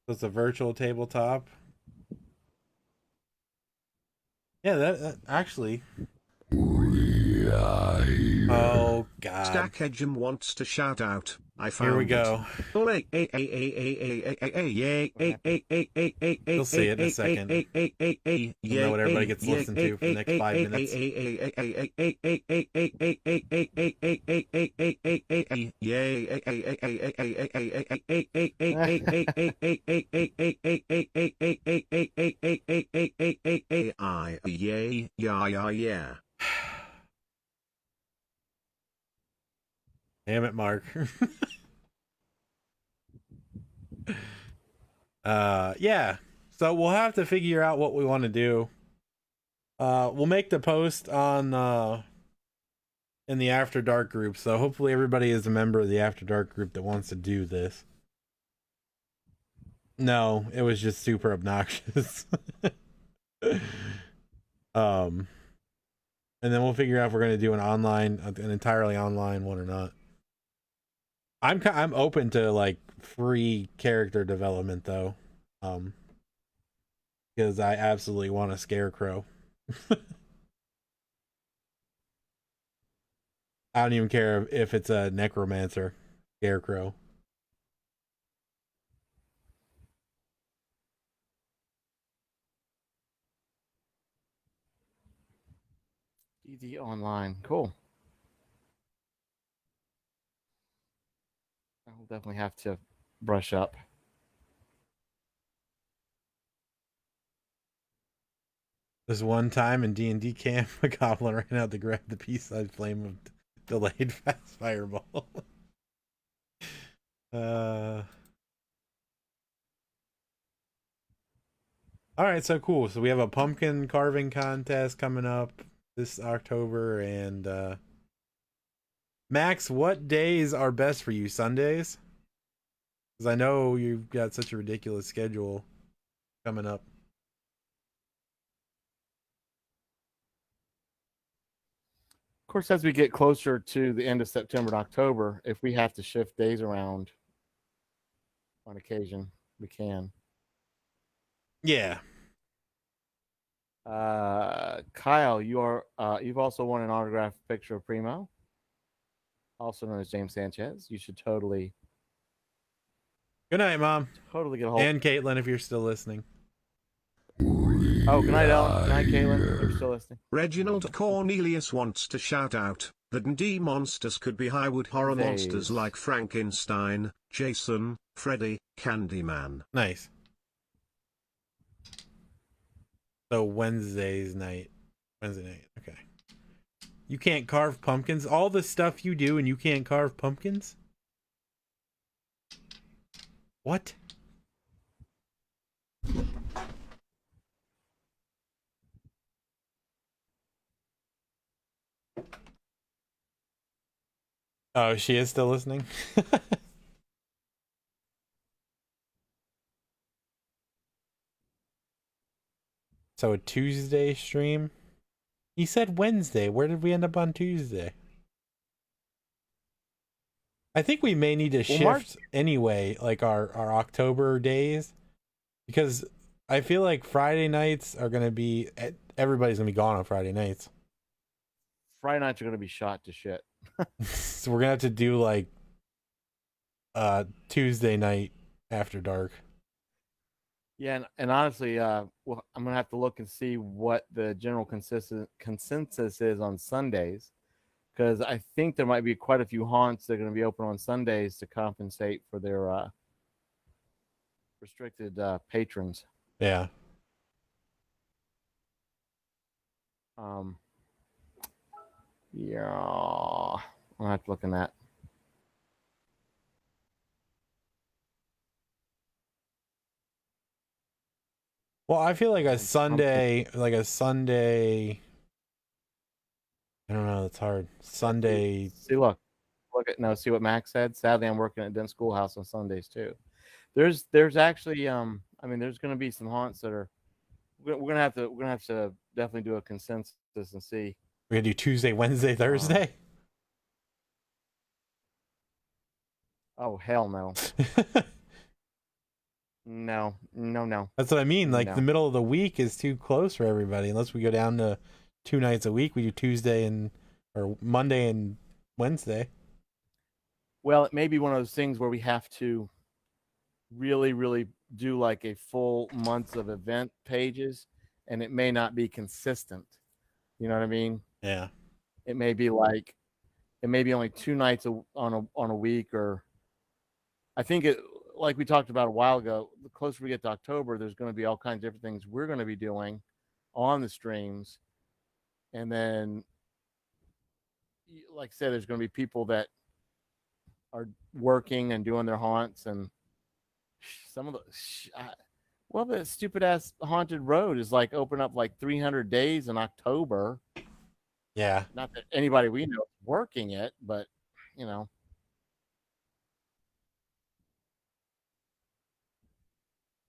So it's a virtual tabletop. Yeah, that actually. Oh God! Stackegem wants to shout out. I found Here we go. You'll see it in a second. You'll know what everybody gets listened to for the next 5 minutes. Yeah. Damn it, Mark. Yeah. So we'll have to figure out what we want to do. We'll make the post on in the After Dark group. So hopefully everybody is a member of the After Dark group that wants to do this. No, it was just super obnoxious. And then we'll figure out if we're going to do an entirely online one or not. I'm open to like free character development though, because I absolutely want a scarecrow. I don't even care if it's a necromancer scarecrow. DD online, cool. I'll definitely have to brush up. This one time in D&D camp, a goblin ran out to grab the pea-sized flame of delayed fast fireball. All right, so cool. So we have a pumpkin carving contest coming up this October, and Max, what days are best for you? Sundays? Because I know you've got such a ridiculous schedule coming up. Of course, as we get closer to the end of September and October, if we have to shift days around on occasion, we can. Yeah. Kyle, you've also won an autographed picture of Primo, also known as James Sanchez. You should totally. Good night, Mom. Totally get a hold. And Caitlin, if you're still listening. Oh, good night, Ellen. Good night, Caitlin, if you're still listening. Reginald Cornelius wants to shout out that D monsters could be Highwood horror monsters like Frankenstein, Jason, Freddy, Candyman. Nice. So Wednesday night. Okay. You can't carve pumpkins? All the stuff you do and you can't carve pumpkins? What? Oh, she is still listening? So a Tuesday stream? He said Wednesday. Where did we end up on Tuesday? I think we may need to shift March- anyway, like our October days, because I feel like Friday nights are gonna be everybody's gonna be gone on Friday nights. Friday nights are going to be shot to shit. So we're gonna have to do like Tuesday night after dark. Yeah, and honestly, well, I'm gonna have to look and see what the general consensus is on Sundays, because I think there might be quite a few haunts that are going to be open on Sundays to compensate for their restricted patrons. Yeah. Yeah, I'll have to look in that. Well, I feel like a Sunday. I don't know. It's hard. Sunday. See, look at no. See what Max said. Sadly, I'm working at Dent Schoolhouse on Sundays too. There's actually I mean, there's going to be some haunts that are. We're gonna have to definitely do a consensus and see. We're gonna do Tuesday, Wednesday, Thursday. Oh hell no. No. That's what I mean. Like No. the middle of the week is too close for everybody. Unless we go down to 2 nights a week, we do Tuesday or Monday and Wednesday. Well, it may be one of those things where we have to really, really do like a full months of event pages, and it may not be consistent. You know what I mean? Yeah. It may be like, it may be only 2 nights on a week, or I think it, like we talked about a while ago, the closer we get to October, there's going to be all kinds of different things we're going to be doing on the streams. And then, like I said, there's going to be people that are working and doing their haunts, and some of the, the stupid ass haunted road is like open up like 300 days in October. Yeah. Not that anybody we know is working it, but you know.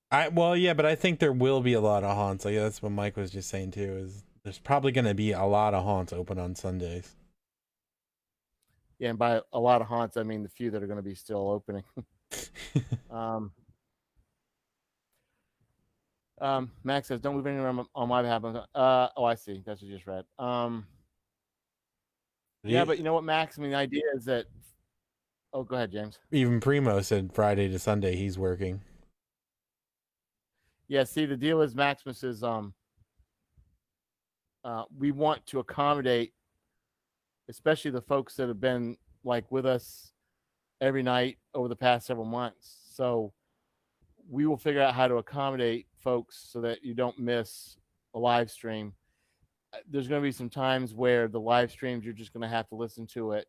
But I think there will be a lot of haunts. Like that's what Mike was just saying too. Is there's probably going to be a lot of haunts open on Sundays. Yeah, and by a lot of haunts, I mean the few that are going to be still opening. Max says, "Don't move anywhere on my behalf." Oh, I see. That's what you just read. Yeah, but you know what, Max? I mean, the idea is that. Oh, go ahead, James. Even Primo said Friday to Sunday he's working. Yeah, see, the deal is Maximus is we want to accommodate, especially the folks that have been like with us every night over the past several months. So we will figure out how to accommodate folks so that you don't miss a live stream. There's going to be some times where the live streams you're just going to have to listen to it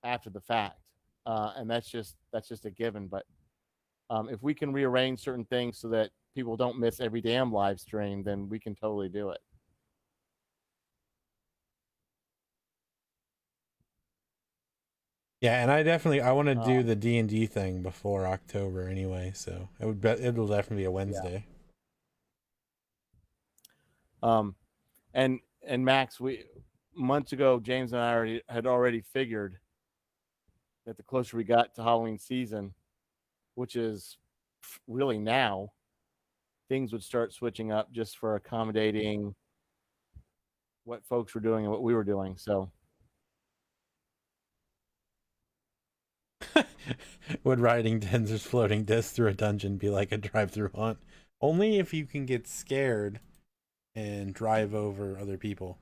after the fact, and that's just a given. But if we can rearrange certain things so that people don't miss every damn live stream, then we can totally do it. Yeah, and I want to do the D&D thing before October anyway, so it'll definitely be a Wednesday. Yeah. And Max, we months ago, James and I had already figured that the closer we got to Halloween season, which is really now, things would start switching up just for accommodating what folks were doing and what we were doing. So Would riding Denser's floating disc through a dungeon be like a drive-through haunt? Only if you can get scared and drive over other people.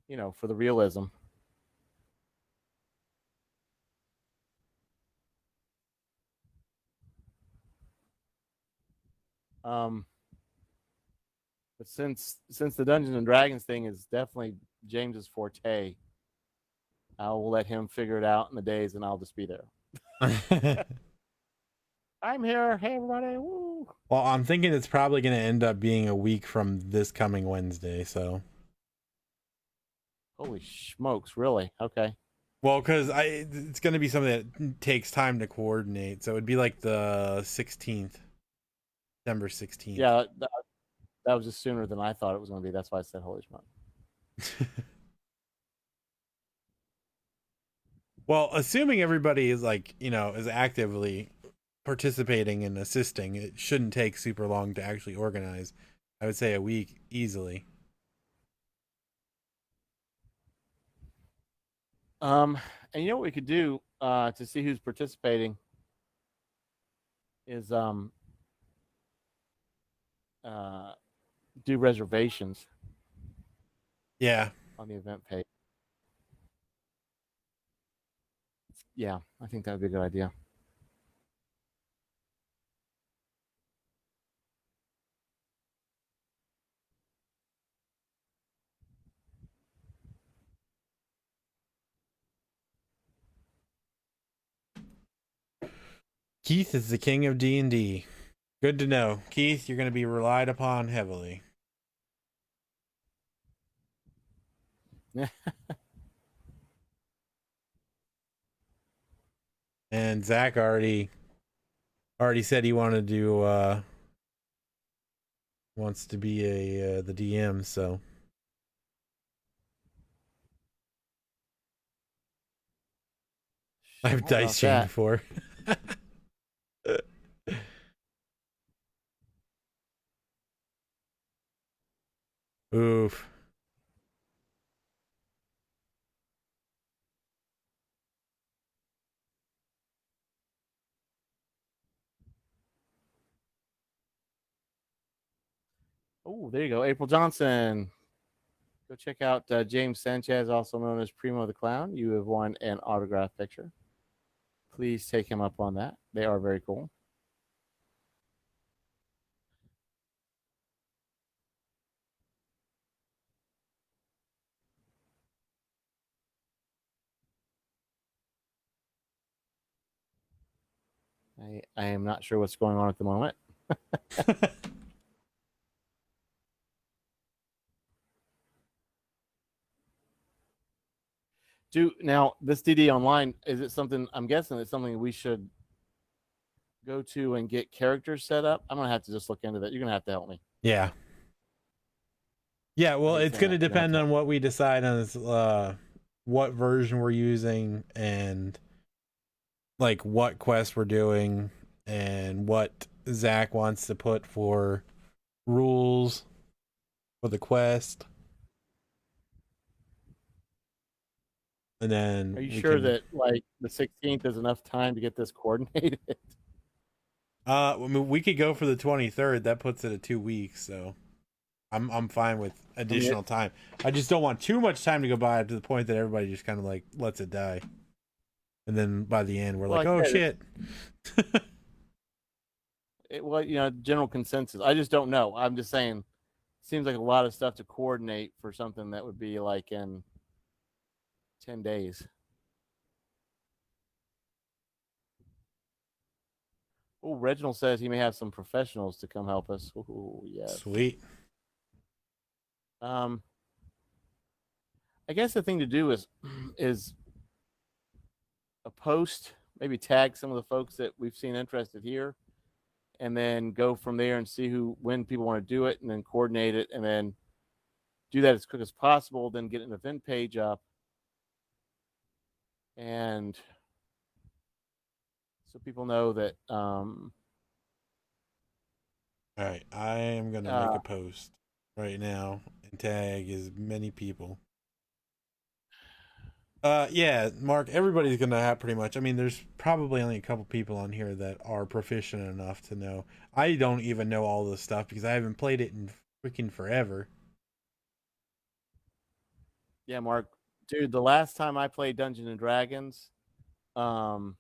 you know, for the realism. But since the Dungeons and Dragons thing is definitely James's forte, I will let him figure it out in the days, and I'll just be there. I'm here. Hey, everybody. Woo. Well, I'm thinking it's probably going to end up being a week from this coming Wednesday, so. Holy smokes, really? Okay. Well, because it's going to be something that takes time to coordinate, so it'd be like the 16th, December 16th. Yeah, that was just sooner than I thought it was going to be. That's why I said holy smoke. Well, assuming everybody is like, is actively participating and assisting, it shouldn't take super long to actually organize. I would say a week easily. And you know what we could do to see who's participating is do reservations Yeah. on the event page. Yeah, I think that would be a good idea. Keith is the king of D&D. Good to know. Keith, you're going to be relied upon heavily. And Zach already said he wanted to wants to be the DM, so I've How about dice chained that? before. Oof. Oh, there you go. April Johnson. Go check out James Sanchez, also known as Primo the Clown. You have won an autograph picture. Please take him up on that. They are very cool. I am not sure what's going on at the moment. Now this DD online, is it something? I'm guessing it's something we should go to and get characters set up. I'm gonna have to just look into that. You're gonna have to help me. Yeah. Yeah, well, it's going to You're gonna have depend to on what we decide on what version we're using and like what quest we're doing and what Zach wants to put for rules for the quest. And then Are you sure that like the 16th is enough time to get this coordinated? I mean, we could go for the 23rd. That puts it at 2 weeks, so I'm fine with additional time. I just don't want too much time to go by to the point that everybody just kind of like lets it die. And then by the end, we're like, oh shit. General consensus. I just don't know. I'm just saying, seems like a lot of stuff to coordinate for something that would be like in 10 days. Oh, Reginald says he may have some professionals to come help us. Oh, yes. Sweet. I guess the thing to do is a post, maybe tag some of the folks that we've seen interested here, and then go from there and see when people want to do it, and then coordinate it, and then do that as quick as possible. Then get an event page up, and so people know that. All right, I am gonna make a post right now and tag as many people. Yeah, Mark, everybody's gonna have pretty much. I mean, there's probably only a couple people on here that are proficient enough to know. I don't even know all this stuff because I haven't played it in freaking forever. Yeah, Mark, dude, the last time I played Dungeons and Dragons, let's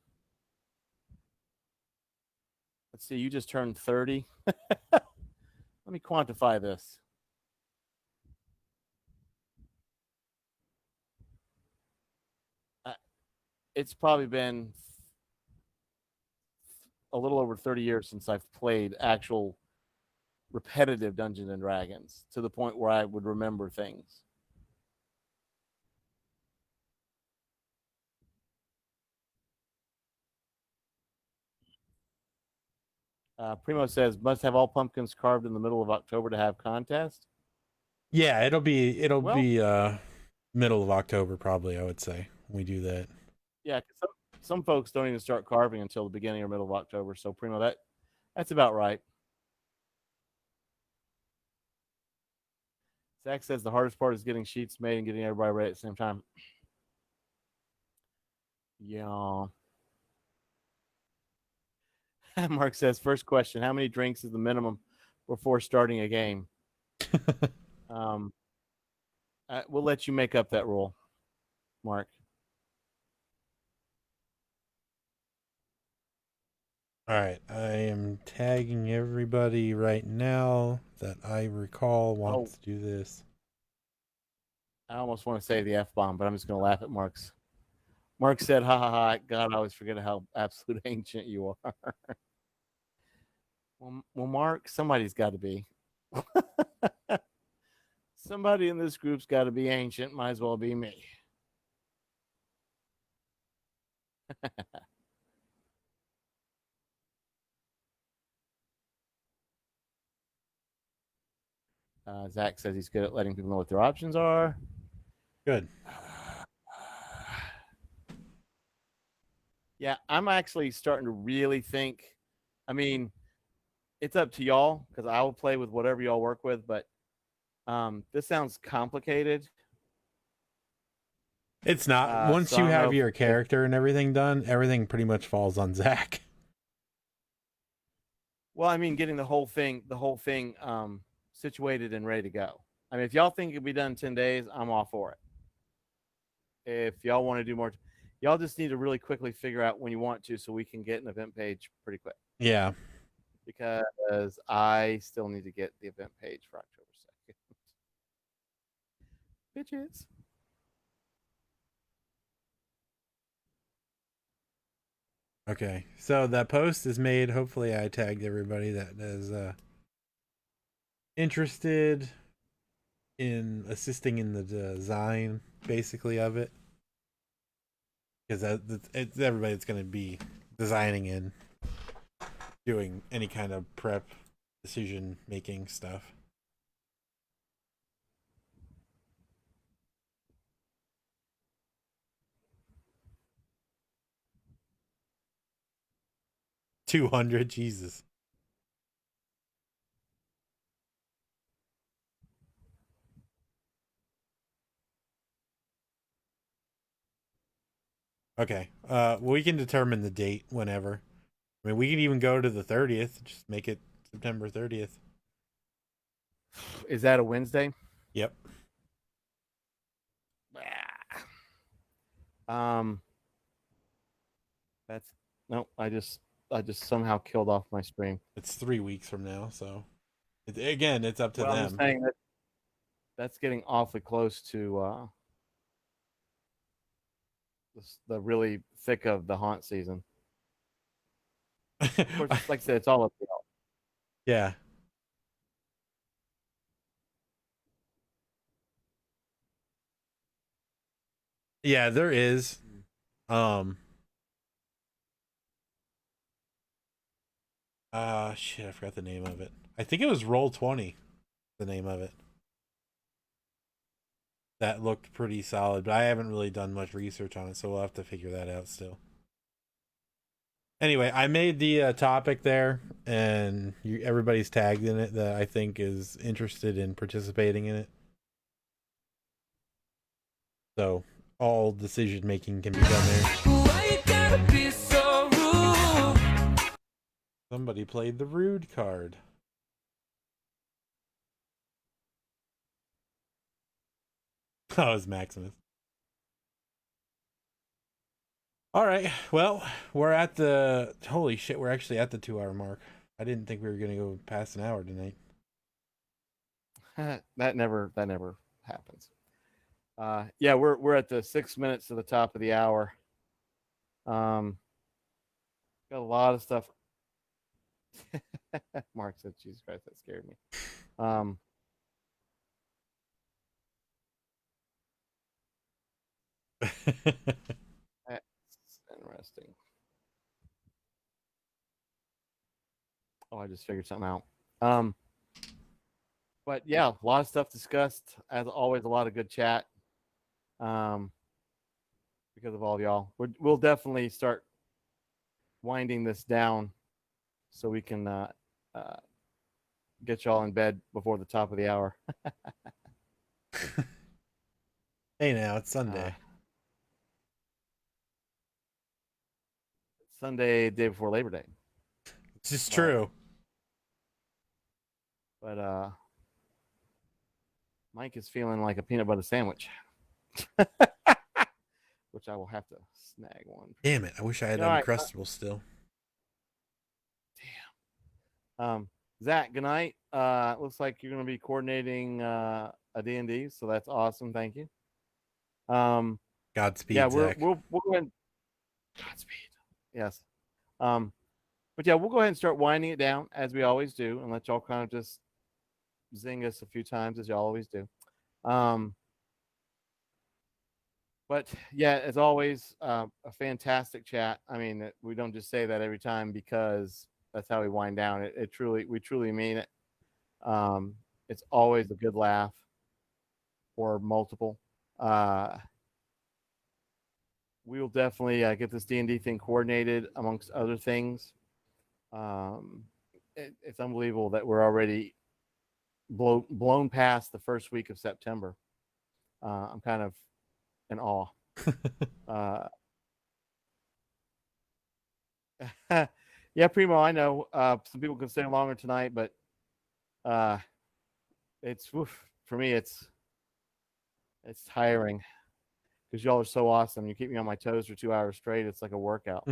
see, you just turned 30. Let me quantify this. It's probably been a little over 30 years since I've played actual repetitive Dungeons and Dragons to the point where I would remember things. Primo says, must have all pumpkins carved in the middle of October to have contest. Yeah, it'll Well, be middle of October probably, I would say. When we do that. yeah, 'cause some folks don't even start carving until the beginning or middle of October. So Primo, that's about right. Zach says the hardest part is getting sheets made and getting everybody ready at the same time. Yeah. Mark says, first question: how many drinks is the minimum before starting a game? Um, we'll let you make up that rule, Mark. All right, I am tagging everybody right now that I recall wants to do this. I almost want to say the F bomb, but I'm just going to laugh at Mark's. Mark said, ha ha ha, God, I always forget how absolute ancient you are. well, Mark, somebody's got to be. Somebody in this group's got to be ancient. Might as well be me. Zach says he's good at letting people know what their options are. Good. Yeah, I'm actually starting to really think. I mean, it's up to y'all because I will play with whatever y'all work with, but this sounds complicated. It's not. Once so you I don't have know your character and everything done, everything pretty much falls on Zach. Well, I mean, getting the whole thing situated and ready to go. I mean, if y'all think it could be done in 10 days, I'm all for it. If y'all want to do more, y'all just need to really quickly figure out when you want to so we can get an event page pretty quick. Yeah. Because I still need to get the event page for October 2nd. Bitches. Okay, so that post is made. Hopefully, I tagged everybody that is interested in assisting in the design, basically, of it. Because it's everybody that's going to be designing and doing any kind of prep, decision making stuff. $200, Jesus. Okay. We can determine the date whenever. I mean, we can even go to the 30th. Just make it September 30th. Is that a Wednesday? Yep. That's no. I just somehow killed off my stream. It's 3 weeks from now, so again, it's up to Well, them. I'm just saying that's getting awfully close to the really thick of the haunt season. Of course, like I said, it's all up to y'all. Yeah. Yeah, there is. Shit, I forgot the name of it. I think it was Roll20, the name of it. That looked pretty solid, but I haven't really done much research on it, so we'll have to figure that out still. Anyway, I made the topic there, and everybody's tagged in it that I think is interested in participating in it. So all decision making can be done there. Why you gotta be so rude? Somebody played the rude card. Oh, it's Maximus. All right. Well, we're at the holy shit. We're actually at the 2-hour mark. I didn't think we were gonna go past an hour tonight. that never happens. Yeah, we're at the 6 minutes to the top of the hour. Got a lot of stuff. Mark said, "Jesus Christ, that scared me." That's interesting. Oh, I just figured something out. But yeah, a lot of stuff discussed. As always, a lot of good chat. Because of all y'all, we'll definitely start winding this down so we can get y'all in bed before the top of the hour. Hey, now it's Sunday. Sunday, day before Labor Day. It's just true. But Mike is feeling like a peanut butter sandwich, which I will have to snag one. Damn it! I wish I had All right, Uncrustables still. Zach, good night. Looks like you're going to be coordinating a D&D, so that's awesome. Thank you. Godspeed, yeah, Zach. we'll go ahead. Godspeed. Yes. But yeah, we'll go ahead and start winding it down as we always do, and let y'all kind of just zing us a few times as y'all always do. But yeah, as always, a fantastic chat. I mean, we don't just say that every time because that's how we wind down. We truly mean it. It's always a good laugh or multiple. We will definitely get this D&D thing coordinated amongst other things. It's unbelievable that we're already blown past the first week of September. I'm kind of in awe. Yeah, Primo, I know some people could stay longer tonight, but for me, it's tiring because y'all are so awesome. You keep me on my toes for 2 hours straight. It's like a workout.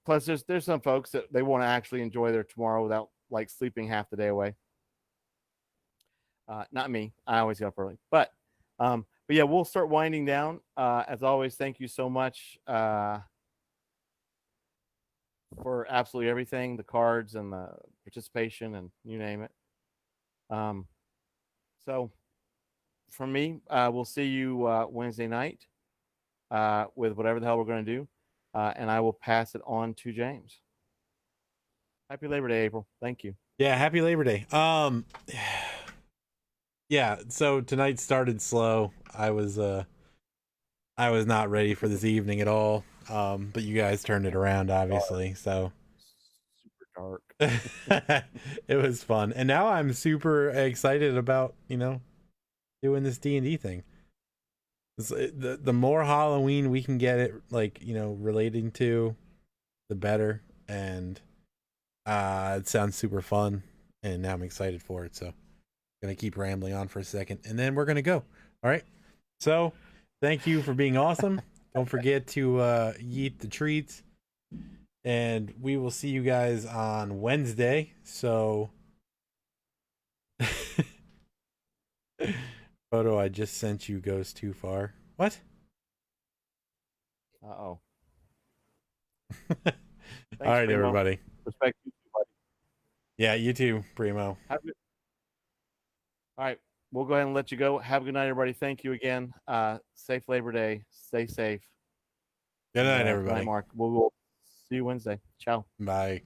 Plus, there's some folks that they want to actually enjoy their tomorrow without like sleeping half the day away. Not me. I always get up early. But yeah, we'll start winding down. As always, thank you so much for absolutely everything, the cards and the participation and you name it. So from me, we'll see you Wednesday night with whatever the hell we're going to do. And I will pass it on to James. Happy Labor Day, April. Thank you. Yeah, happy Labor Day. Yeah, so tonight started slow. I was not ready for this evening at all. But you guys turned it around, obviously. So super dark. It was fun, and now I'm super excited about doing this D&D thing. The more Halloween we can get it relating to, the better. And it sounds super fun, and now I'm excited for it. So I'm gonna keep rambling on for a second, and then we're gonna go. All right. So thank you for being awesome. Don't forget to yeet the treats, and we will see you guys on Wednesday. So photo I just sent you goes too far. What? Uh-oh. All right, Primo. everybody. Respect you, buddy. Yeah, you too, Primo. All right. We'll go ahead and let you go. Have a good night, everybody. Thank you again. Safe Labor Day. Stay safe. Good night, Good everybody. night, Mark. We'll see you Wednesday. Ciao. Bye.